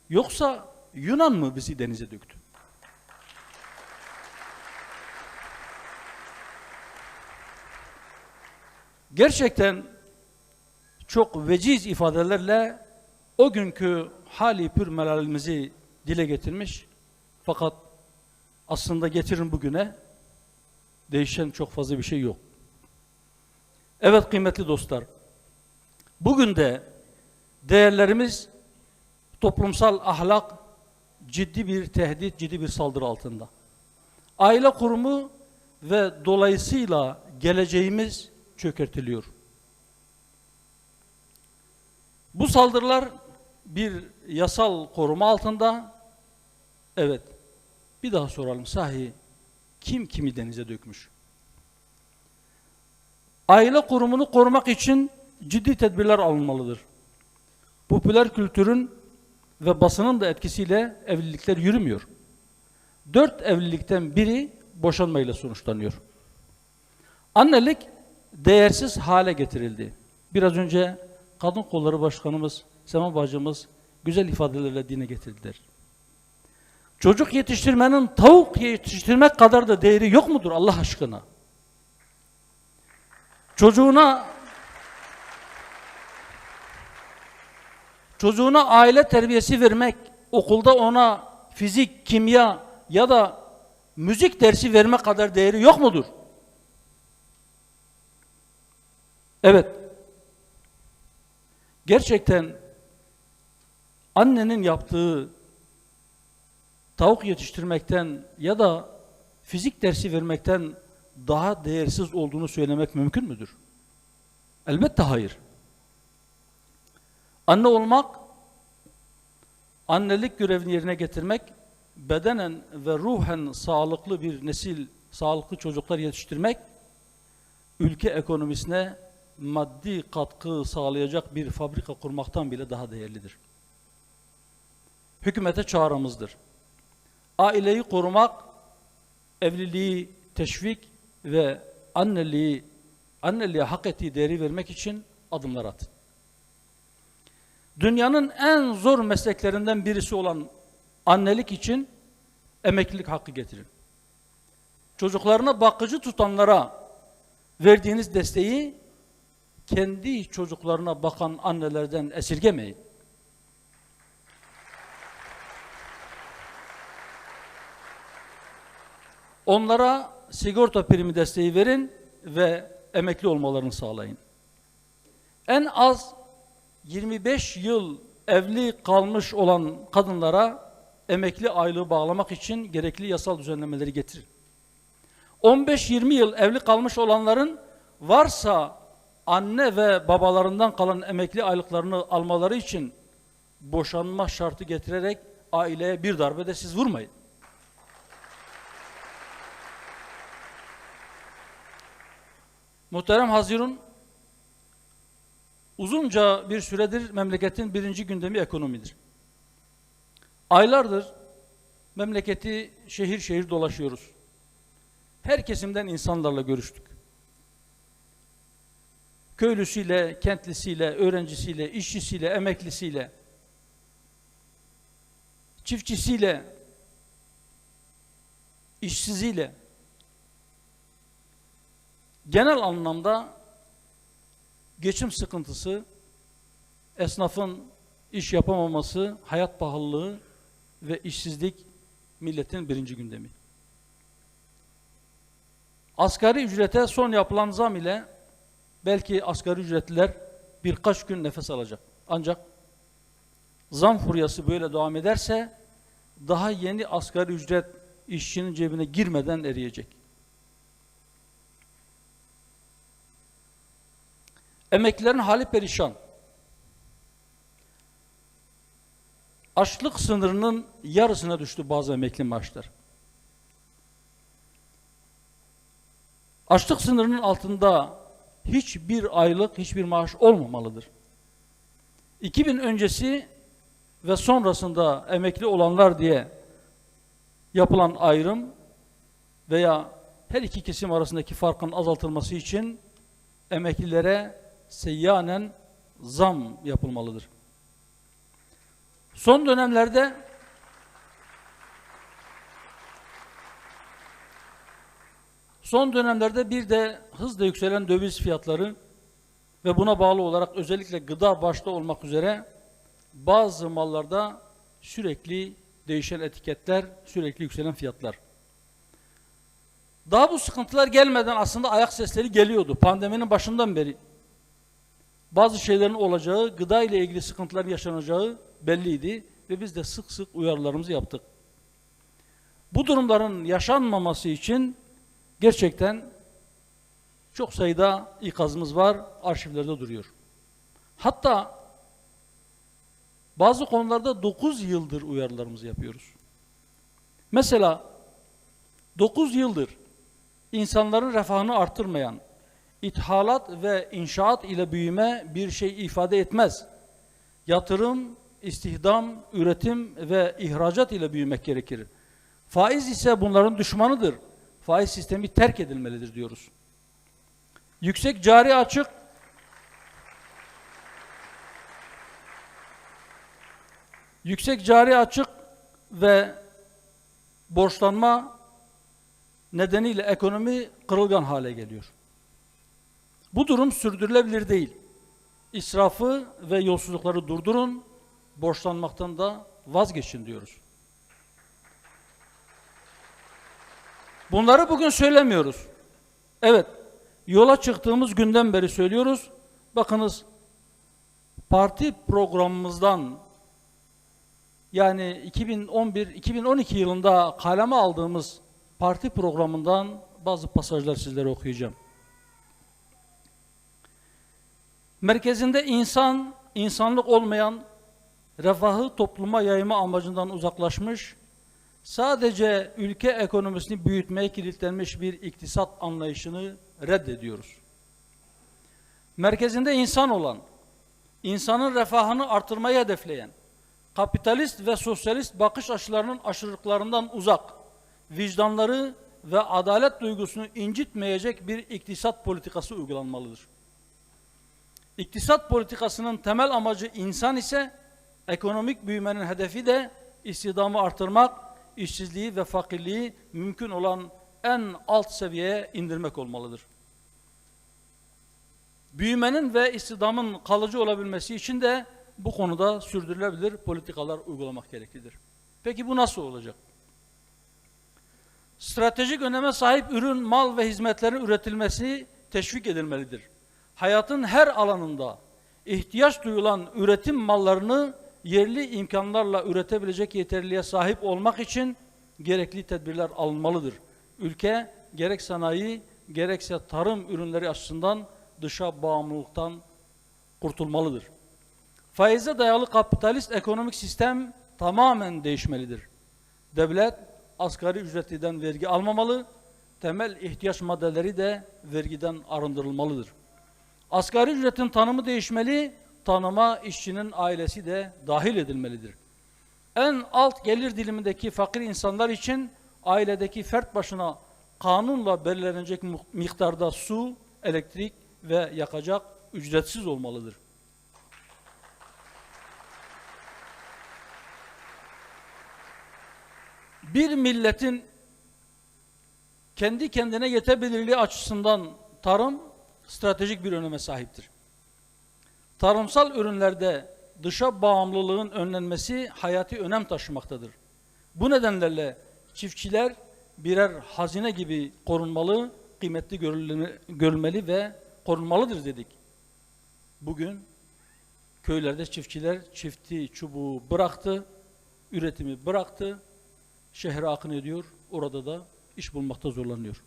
yoksa Yunan mı bizi denize döktü? Gerçekten çok veciz ifadelerle o günkü hali pür melalimizi dile getirmiş. Fakat aslında getirin bugüne değişen çok fazla bir şey yok. Evet kıymetli dostlar, bugün de değerlerimiz, toplumsal ahlak ciddi bir tehdit, ciddi bir saldırı altında. Aile kurumu ve dolayısıyla geleceğimiz çökertiliyor. Bu saldırılar bir yasal koruma altında. Evet, bir daha soralım, sahi kim kimi denize dökmüş? Aile kurumunu korumak için ciddi tedbirler alınmalıdır. Popüler kültürün ve basının da etkisiyle evlilikler yürümüyor. 4 evlilikten biri boşanmayla sonuçlanıyor. Annelik değersiz hale getirildi. Biraz önce Kadın Kolları Başkanımız, Sema Bacımız güzel ifadelerle dile getirdiler. Çocuk yetiştirmenin tavuk yetiştirmek kadar da değeri yok mudur Allah aşkına? Çocuğuna aile terbiyesi vermek, okulda ona fizik, kimya ya da müzik dersi verme kadar değeri yok mudur? Evet. Gerçekten annenin yaptığı tavuk yetiştirmekten ya da fizik dersi vermekten daha değersiz olduğunu söylemek mümkün müdür? Elbette hayır. Anne olmak, annelik görevini yerine getirmek, bedenen ve ruhen sağlıklı bir nesil, sağlıklı çocuklar yetiştirmek, ülke ekonomisine maddi katkı sağlayacak bir fabrika kurmaktan bile daha değerlidir. Hükümete çağrımızdır. Aileyi korumak, evliliği teşvik ve anneliğe hak ettiği değeri vermek için adımlar atın. Dünyanın en zor mesleklerinden birisi olan annelik için emeklilik hakkı getirin. Çocuklarına bakıcı tutanlara verdiğiniz desteği kendi çocuklarına bakan annelerden esirgemeyin. Onlara sigorta primi desteği verin ve emekli olmalarını sağlayın. En az 25 yıl evli kalmış olan kadınlara emekli aylığı bağlamak için gerekli yasal düzenlemeleri getirin. 15-20 yıl evli kalmış olanların varsa anne ve babalarından kalan emekli aylıklarını almaları için boşanma şartı getirerek aileye bir darbe de siz vurmayın. Muhterem Hazirun, uzunca bir süredir memleketin birinci gündemi ekonomidir. Aylardır memleketi şehir şehir dolaşıyoruz. Her kesimden insanlarla görüştük. Köylüsüyle, kentlisiyle, öğrencisiyle, işçisiyle, emeklisiyle, çiftçisiyle, işsiziyle. Genel anlamda geçim sıkıntısı, esnafın iş yapamaması, hayat pahalılığı ve işsizlik milletin birinci gündemi. Asgari ücrete son yapılan zam ile belki asgari ücretliler birkaç gün nefes alacak. Ancak zam furyası böyle devam ederse daha yeni asgari ücret işçinin cebine girmeden eriyecek. Emeklilerin hali perişan. Açlık sınırının yarısına düştü bazı emekli maaşlar. Açlık sınırının altında hiçbir aylık, hiçbir maaş olmamalıdır. 2000 öncesi ve sonrasında emekli olanlar diye yapılan ayrım veya her iki kesim arasındaki farkın azaltılması için emeklilere seyyanen zam yapılmalıdır. Son dönemlerde bir de hızla yükselen döviz fiyatları ve buna bağlı olarak özellikle gıda başta olmak üzere bazı mallarda sürekli değişen etiketler, sürekli yükselen fiyatlar. Daha bu sıkıntılar gelmeden aslında ayak sesleri geliyordu. Pandeminin başından beri bazı şeylerin olacağı, gıda ile ilgili sıkıntılar yaşanacağı belliydi ve biz de sık sık uyarılarımızı yaptık. Bu durumların yaşanmaması için gerçekten çok sayıda ikazımız var, arşivlerde duruyor. Hatta bazı konularda 9 yıldır uyarılarımızı yapıyoruz. Mesela 9 yıldır insanların refahını artırmayan, ithalat ve inşaat ile büyüme bir şey ifade etmez. Yatırım, istihdam, üretim ve ihracat ile büyümek gerekir. Faiz ise bunların düşmanıdır. Faiz sistemi terk edilmelidir diyoruz. Yüksek cari açık ve borçlanma nedeniyle ekonomi kırılgan hale geliyor. Bu durum sürdürülebilir değil. İsrafı ve yolsuzlukları durdurun, borçlanmaktan da vazgeçin diyoruz. Bunları bugün söylemiyoruz. Evet, yola çıktığımız günden beri söylüyoruz. Bakınız, parti programımızdan yani 2011-2012 yılında kaleme aldığımız parti programından bazı pasajlar sizlere okuyacağım. Merkezinde insan, insanlık olmayan refahı topluma yayma amacından uzaklaşmış, sadece ülke ekonomisini büyütmeye kilitlenmiş bir iktisat anlayışını reddediyoruz. Merkezinde insan olan, insanın refahını artırmayı hedefleyen, kapitalist ve sosyalist bakış açılarının aşırılıklarından uzak, vicdanları ve adalet duygusunu incitmeyecek bir iktisat politikası uygulanmalıdır. İktisat politikasının temel amacı insan ise, ekonomik büyümenin hedefi de istihdamı artırmak, işsizliği ve fakirliği mümkün olan en alt seviyeye indirmek olmalıdır. Büyümenin ve istihdamın kalıcı olabilmesi için de bu konuda sürdürülebilir politikalar uygulamak gereklidir. Peki bu nasıl olacak? Stratejik öneme sahip ürün, mal ve hizmetlerin üretilmesi teşvik edilmelidir. Hayatın her alanında ihtiyaç duyulan üretim mallarını yerli imkanlarla üretebilecek yeterliliğe sahip olmak için gerekli tedbirler alınmalıdır. Ülke gerek sanayi gerekse tarım ürünleri açısından dışa bağımlılıktan kurtulmalıdır. Faize dayalı kapitalist ekonomik sistem tamamen değişmelidir. Devlet asgari ücretliden vergi almamalı, temel ihtiyaç maddeleri de vergiden arındırılmalıdır. Asgari ücretin tanımı değişmeli, tanıma işçinin ailesi de dahil edilmelidir. En alt gelir dilimindeki fakir insanlar için ailedeki fert başına kanunla belirlenecek miktarda su, elektrik ve yakacak ücretsiz olmalıdır. Bir milletin kendi kendine yetebilirliği açısından tarım stratejik bir öneme sahiptir. Tarımsal ürünlerde dışa bağımlılığın önlenmesi hayati önem taşımaktadır. Bu nedenlerle çiftçiler birer hazine gibi korunmalı, kıymetli görülmeli ve korunmalıdır dedik. Bugün köylerde çiftçiler çifti çubuğu bıraktı, üretimi bıraktı, şehre akın ediyor, orada da iş bulmakta zorlanıyor.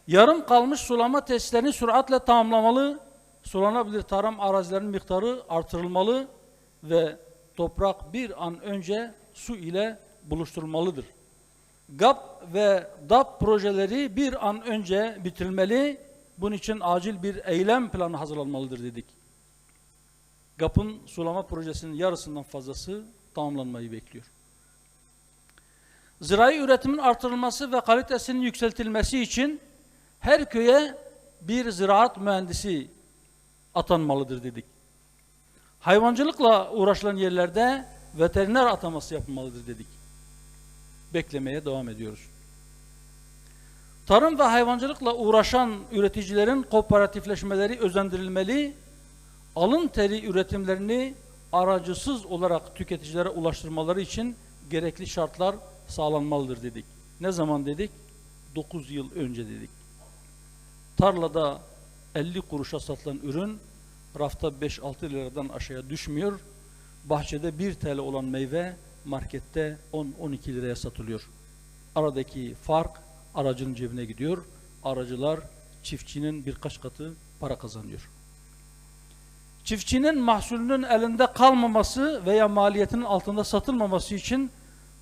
Yarım kalmış sulama tesislerini süratle tamamlamalı, sulanabilir tarım arazilerinin miktarı artırılmalı ve toprak bir an önce su ile buluşturulmalıdır. GAP ve DAP projeleri bir an önce bitirilmeli, bunun için acil bir eylem planı hazırlanmalıdır dedik. GAP'ın sulama projesinin yarısından fazlası tamamlanmayı bekliyor. Zirai üretimin artırılması ve kalitesinin yükseltilmesi için her köye bir ziraat mühendisi atanmalıdır dedik. Hayvancılıkla uğraşılan yerlerde veteriner ataması yapılmalıdır dedik. Beklemeye devam ediyoruz. Tarım ve hayvancılıkla uğraşan üreticilerin kooperatifleşmeleri özendirilmeli, alın teri üretimlerini aracısız olarak tüketicilere ulaştırmaları için gerekli şartlar sağlanmalıdır dedik. Ne zaman dedik? 9 yıl önce dedik. Tarlada 50 kuruşa satılan ürün rafta 5-6 liradan aşağıya düşmüyor. Bahçede 1 TL olan meyve markette 10-12 liraya satılıyor. Aradaki fark aracının cebine gidiyor. Aracılar çiftçinin birkaç katı para kazanıyor. Çiftçinin mahsulünün elinde kalmaması veya maliyetinin altında satılmaması için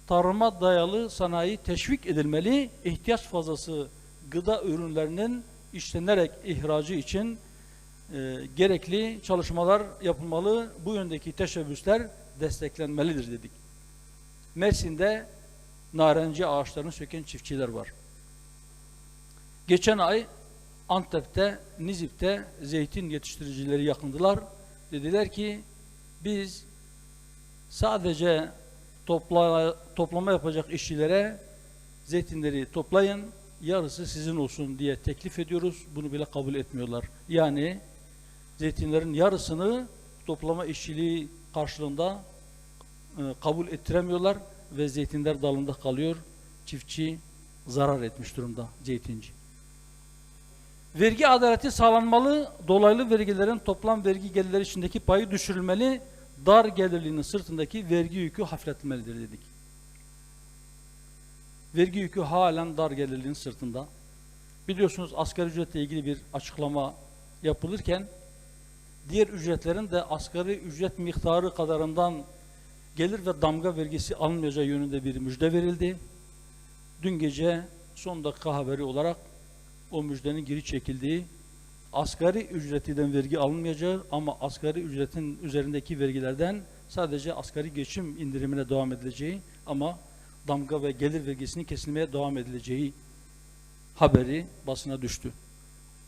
tarıma dayalı sanayi teşvik edilmeli, ihtiyaç fazlası gıda ürünlerinin işlenerek ihracı için gerekli çalışmalar yapılmalı, bu yöndeki teşebbüsler desteklenmelidir dedik. Mersin'de narenci ağaçlarını söken çiftçiler var. Geçen ay Antep'te, Nizip'te zeytin yetiştiricileri yakındılar. Dediler ki biz sadece toplama yapacak işçilere zeytinleri toplayın, yarısı sizin olsun diye teklif ediyoruz. Bunu bile kabul etmiyorlar. Yani zeytinlerin yarısını toplama işçiliği karşılığında kabul ettiremiyorlar ve zeytinler dalında kalıyor. Çiftçi zarar etmiş durumda, zeytinci. Vergi adaleti sağlanmalı, dolaylı vergilerin toplam vergi gelirleri içindeki payı düşürülmeli, dar gelirlinin sırtındaki vergi yükü hafifletilmelidir dedik. Vergi yükü halen dar gelirlinin sırtında. Biliyorsunuz asgari ücretle ilgili bir açıklama yapılırken diğer ücretlerin de asgari ücret miktarı kadarından gelir ve damga vergisi alınmayacağı yönünde bir müjde verildi. Dün gece son dakika haberi olarak o müjdenin geri çekildiği, asgari ücretiden vergi alınmayacağı ama asgari ücretin üzerindeki vergilerden sadece asgari geçim indirimine devam edileceği ama damga ve gelir vergisini kesilmeye devam edileceği haberi basına düştü.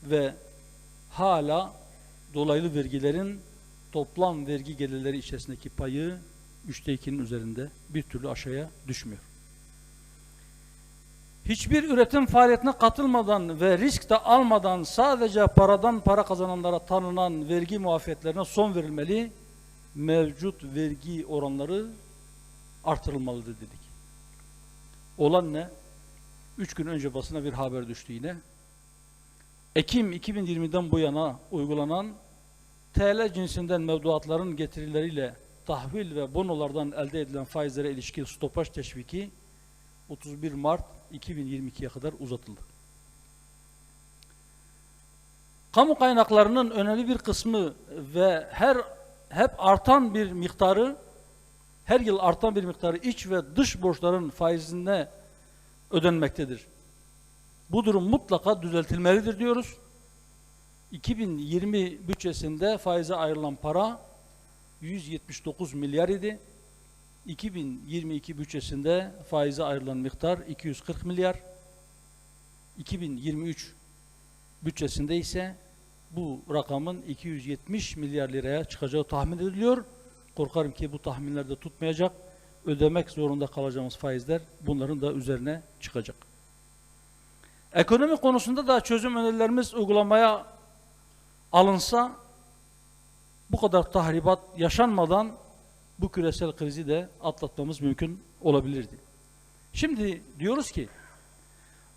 Ve hala dolaylı vergilerin toplam vergi gelirleri içerisindeki payı 2/3'nin üzerinde, bir türlü aşağıya düşmüyor. Hiçbir üretim faaliyetine katılmadan ve risk de almadan sadece paradan para kazananlara tanınan vergi muafiyetlerine son verilmeli, mevcut vergi oranları artırılmalıdır dedik. Olan ne? 3 gün önce basına bir haber düştü yine. Ekim 2020'den bu yana uygulanan TL cinsinden mevduatların getirileriyle tahvil ve bonolardan elde edilen faizlere ilişkin stopaj teşviki 31 Mart 2022'ye kadar uzatıldı. Kamu kaynaklarının önemli bir kısmı ve hep artan bir miktarı, her yıl artan bir miktarı iç ve dış borçların faizine ödenmektedir. Bu durum mutlaka düzeltilmelidir diyoruz. 2020 bütçesinde faize ayrılan para 179 milyar idi. 2022 bütçesinde faize ayrılan miktar 240 milyar. 2023 bütçesinde ise bu rakamın 270 milyar liraya çıkacağı tahmin ediliyor. Korkarım ki bu tahminler de tutmayacak. Ödemek zorunda kalacağımız faizler bunların da üzerine çıkacak. Ekonomi konusunda da çözüm önerilerimiz uygulamaya alınsa bu kadar tahribat yaşanmadan bu küresel krizi de atlatmamız mümkün olabilirdi. Şimdi diyoruz ki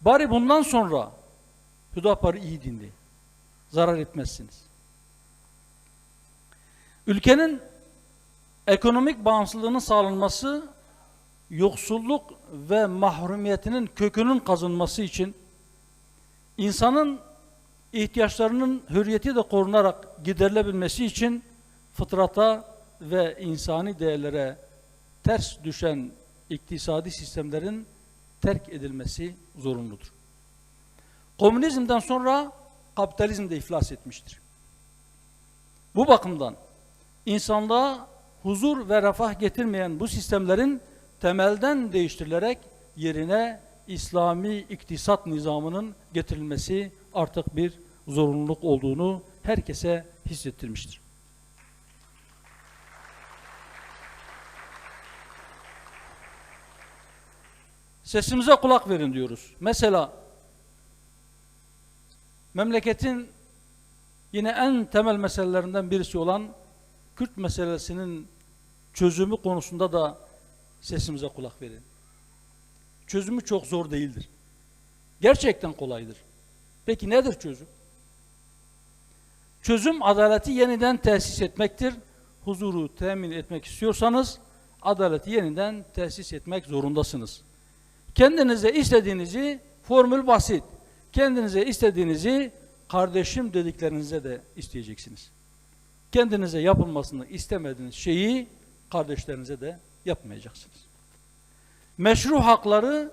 bari bundan sonra Hüdapar'ı iyi dinleyin. Zarar etmezsiniz. Ülkenin ekonomik bağımsızlığının sağlanması, yoksulluk ve mahrumiyetinin kökünün kazınması için insanın ihtiyaçlarının hürriyeti de korunarak giderilebilmesi için fıtrata ve insani değerlere ters düşen iktisadi sistemlerin terk edilmesi zorunludur. Komünizmden sonra kapitalizm de iflas etmiştir. Bu bakımdan insanlığa huzur ve refah getirmeyen bu sistemlerin temelden değiştirilerek yerine İslami iktisat nizamının getirilmesi artık bir zorunluluk olduğunu herkese hissettirmiştir. Sesimize kulak verin diyoruz. Mesela memleketin yine en temel meselelerinden birisi olan Kürt meselesinin çözümü konusunda da sesimize kulak verin. Çözümü çok zor değildir. Gerçekten kolaydır. Peki nedir çözüm? Çözüm adaleti yeniden tesis etmektir. Huzuru temin etmek istiyorsanız adaleti yeniden tesis etmek zorundasınız. Kendinize istediğinizi, formül basit, kendinize istediğinizi kardeşim dediklerinize de isteyeceksiniz. Kendinize yapılmasını istemediğiniz şeyi kardeşlerinize de yapmayacaksınız. Meşru hakları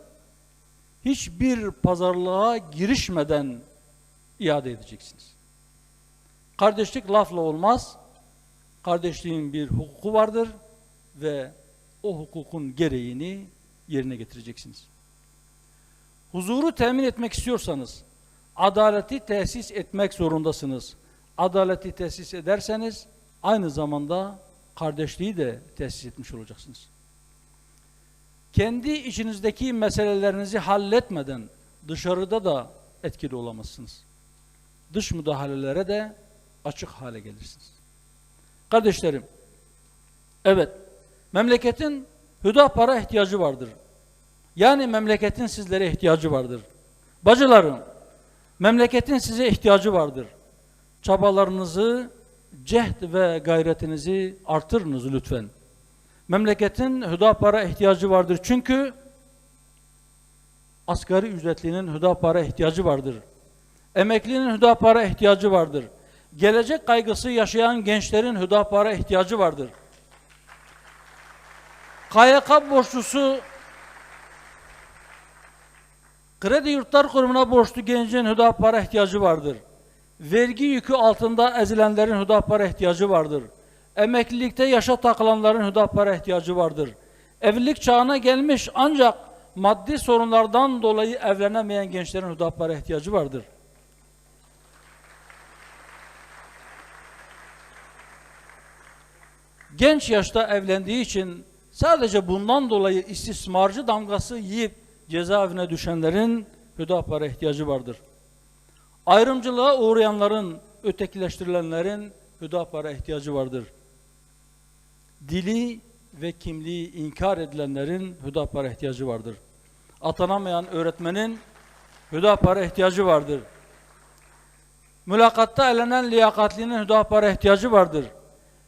hiçbir pazarlığa girişmeden iade edeceksiniz. Kardeşlik lafla olmaz. Kardeşliğin bir hukuku vardır ve o hukukun gereğini yerine getireceksiniz. Huzuru temin etmek istiyorsanız adaleti tesis etmek zorundasınız. Adaleti tesis ederseniz aynı zamanda kardeşliği de tesis etmiş olacaksınız. Kendi içinizdeki meselelerinizi halletmeden dışarıda da etkili olamazsınız. Dış müdahalelere de açık hale gelirsiniz. Kardeşlerim, evet, memleketin Hüdapar'a ihtiyacı vardır. Yani memleketin sizlere ihtiyacı vardır. Bacılarım, memleketin size ihtiyacı vardır. Çabalarınızı, cehd ve gayretinizi artırınız lütfen. Memleketin Hüdapar'a ihtiyacı vardır. Çünkü asgari ücretlinin Hüdapar'a ihtiyacı vardır. Emeklinin Hüdapar'a ihtiyacı vardır. Gelecek kaygısı yaşayan gençlerin Hüdapar'a ihtiyacı vardır. KYK borçlusu, Kredi Yurtlar Kurumu'na borçlu gencin Hüdapar'a ihtiyacı vardır. Vergi yükü altında ezilenlerin Hüdapar'a ihtiyacı vardır. Emeklilikte yaşa takılanların Hüdapar'a ihtiyacı vardır. Evlilik çağına gelmiş ancak maddi sorunlardan dolayı evlenemeyen gençlerin Hüdapar'a ihtiyacı vardır. Genç yaşta evlendiği için sadece bundan dolayı istismarcı damgası yiyip cezaevine düşenlerin Hüdapar'a ihtiyacı vardır. Ayrımcılığa uğrayanların, ötekileştirilenlerin Hüdapar'a ihtiyacı vardır. Dili ve kimliği inkar edilenlerin Hüdapar'a ihtiyacı vardır. Atanamayan öğretmenin Hüdapar'a ihtiyacı vardır. Mülakatta elenen liyakatlinin Hüdapar'a ihtiyacı vardır.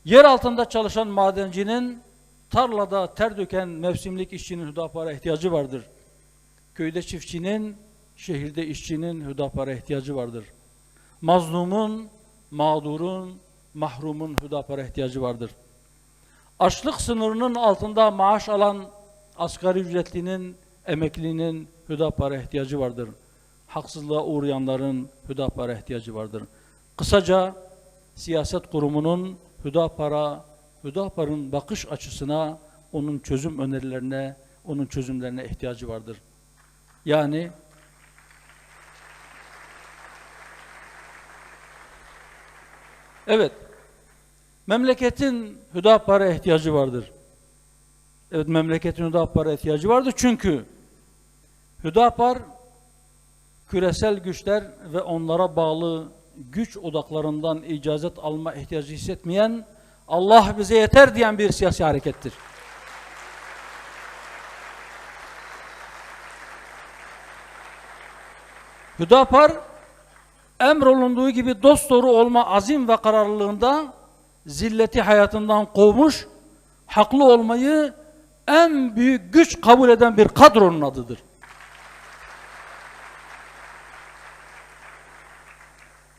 Yer altında çalışan madencinin, tarlada ter döken mevsimlik işçinin Hüdapar'a ihtiyacı vardır. Köyde çiftçinin, şehirde işçinin Hüdapar'a ihtiyacı vardır. Mazlumun, mağdurun, mahrumun Hüdapar'a ihtiyacı vardır. Açlık sınırının altında maaş alan asgari ücretlinin, emeklinin Hüdapar'a ihtiyacı vardır. Haksızlığa uğrayanların Hüdapar'a ihtiyacı vardır. Kısaca siyaset kurumunun Hüdapar'ın bakış açısına, onun çözüm önerilerine, onun çözümlerine ihtiyacı vardır. Yani evet, memleketin Hüdapar'a ihtiyacı vardır. Evet, memleketin Hüdapar'a ihtiyacı vardır çünkü Hüdapar küresel güçler ve onlara bağlı güç odaklarından icazet alma ihtiyacı hissetmeyen, Allah bize yeter diyen bir siyasi harekettir. Hüdapar, emrolunduğu gibi dosdoğru olma azim ve kararlılığında zilleti hayatından kovmuş, haklı olmayı en büyük güç kabul eden bir kadronun adıdır.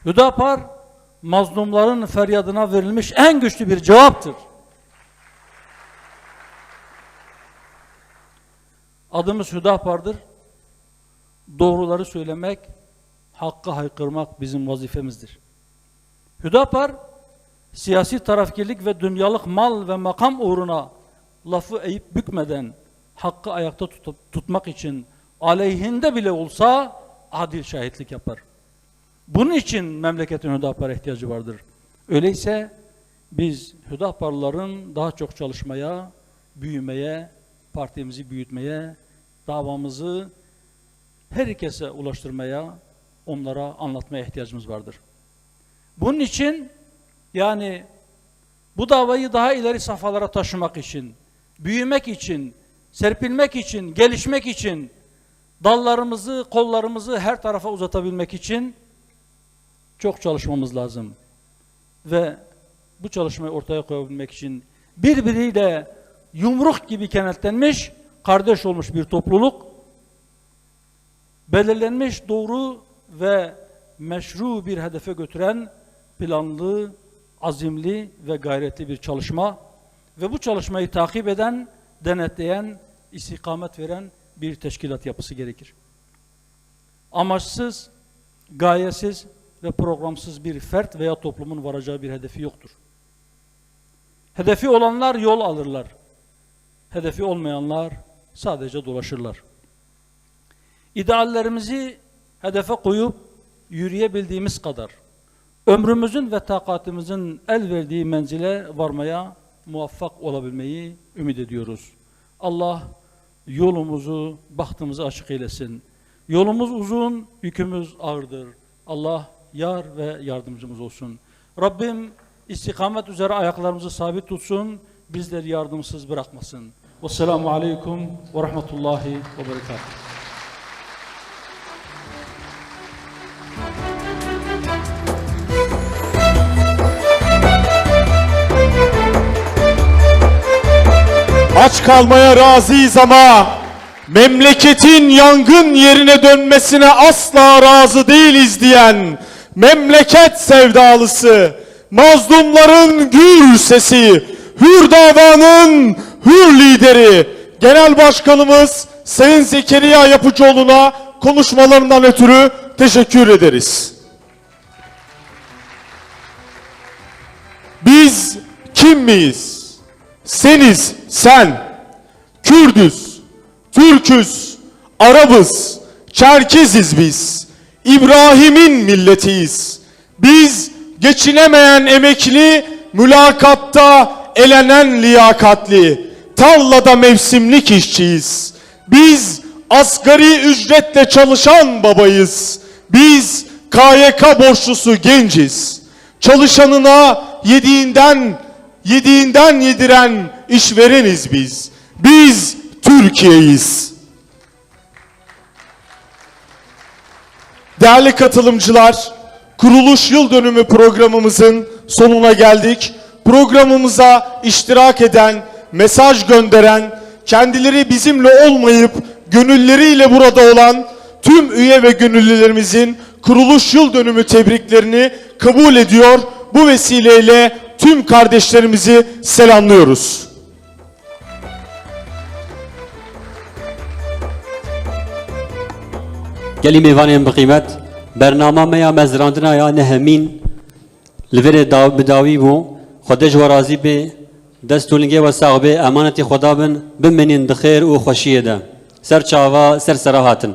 Hüdapar, mazlumların feryadına verilmiş en güçlü bir cevaptır. Adımız Hüdapar'dır. Doğruları söylemek, hakkı haykırmak bizim vazifemizdir. Hüdapar, siyasi tarafkirlik ve dünyalık mal ve makam uğruna lafı eğip bükmeden hakkı ayakta tutmak için aleyhinde bile olsa adil şahitlik yapar. Bunun için memleketin Hüdapar'a ihtiyacı vardır. Öyleyse biz Hüdaparlıların daha çok çalışmaya, büyümeye, partimizi büyütmeye, davamızı herkese ulaştırmaya, onlara anlatmaya ihtiyacımız vardır. Bunun için yani bu davayı daha ileri safhalara taşımak için, büyümek için, serpilmek için, gelişmek için, dallarımızı, kollarımızı her tarafa uzatabilmek için çok çalışmamız lazım. Ve bu çalışmayı ortaya koyabilmek için birbiriyle yumruk gibi kenetlenmiş, kardeş olmuş bir topluluk, belirlenmiş doğru ve meşru bir hedefe götüren planlı, azimli ve gayretli bir çalışma ve bu çalışmayı takip eden, denetleyen, istikamet veren bir teşkilat yapısı gerekir. Amaçsız, gayesiz ve programsız bir fert veya toplumun varacağı bir hedefi yoktur. Hedefi olanlar yol alırlar. Hedefi olmayanlar sadece dolaşırlar. İdeallerimizi hedefe koyup yürüyebildiğimiz kadar ömrümüzün ve takatimizin el verdiği menzile varmaya muvaffak olabilmeyi ümit ediyoruz. Allah yolumuzu, bahtımızı açık eylesin. Yolumuz uzun, yükümüz ağırdır. Allah yar ve yardımcımız olsun. Rabbim istikamet üzere ayaklarımızı sabit tutsun, bizleri yardımsız bırakmasın. Vesselamu aleyküm ve rahmetullahi ve berekatuhu. Aç kalmaya razıyız ama memleketin yangın yerine dönmesine asla razı değiliz diyen memleket sevdalısı, mazlumların gür sesi, hür davanın hür lideri, Genel Başkanımız Sayın Zekeriya Yapıcıoğlu'na konuşmalarından ötürü teşekkür ederiz. Biz kim miyiz? Seniz, sen. Kürdüz, Türküz, Arabız, Çerkeziz biz. İbrahim'in milletiyiz. Biz geçinemeyen emekli, mülakatta elenen liyakatli, tarlada mevsimlik işçiyiz. Biz asgari ücretle çalışan babayız. Biz KYK borçlusu genciz. Çalışanına yediğinden yediren işvereniz biz. Biz Türkiye'yiz. Değerli katılımcılar, kuruluş yıl dönümü programımızın sonuna geldik. Programımıza iştirak eden, mesaj gönderen, kendileri bizimle olmayıp gönülleriyle burada olan tüm üye ve gönüllülerimizin kuruluş yıl dönümü tebriklerini kabul ediyor. Bu vesileyle tüm kardeşlerimizi selamlıyoruz. گلی میوانیم بقیمت برنامه میا مزراندنا یا نهمین لور بداوی بو خودش و راضی به دستولنگی و صاحب امانت خدا بن بمنین دخیر و خوشیه ده سر چاوا سر سراحتن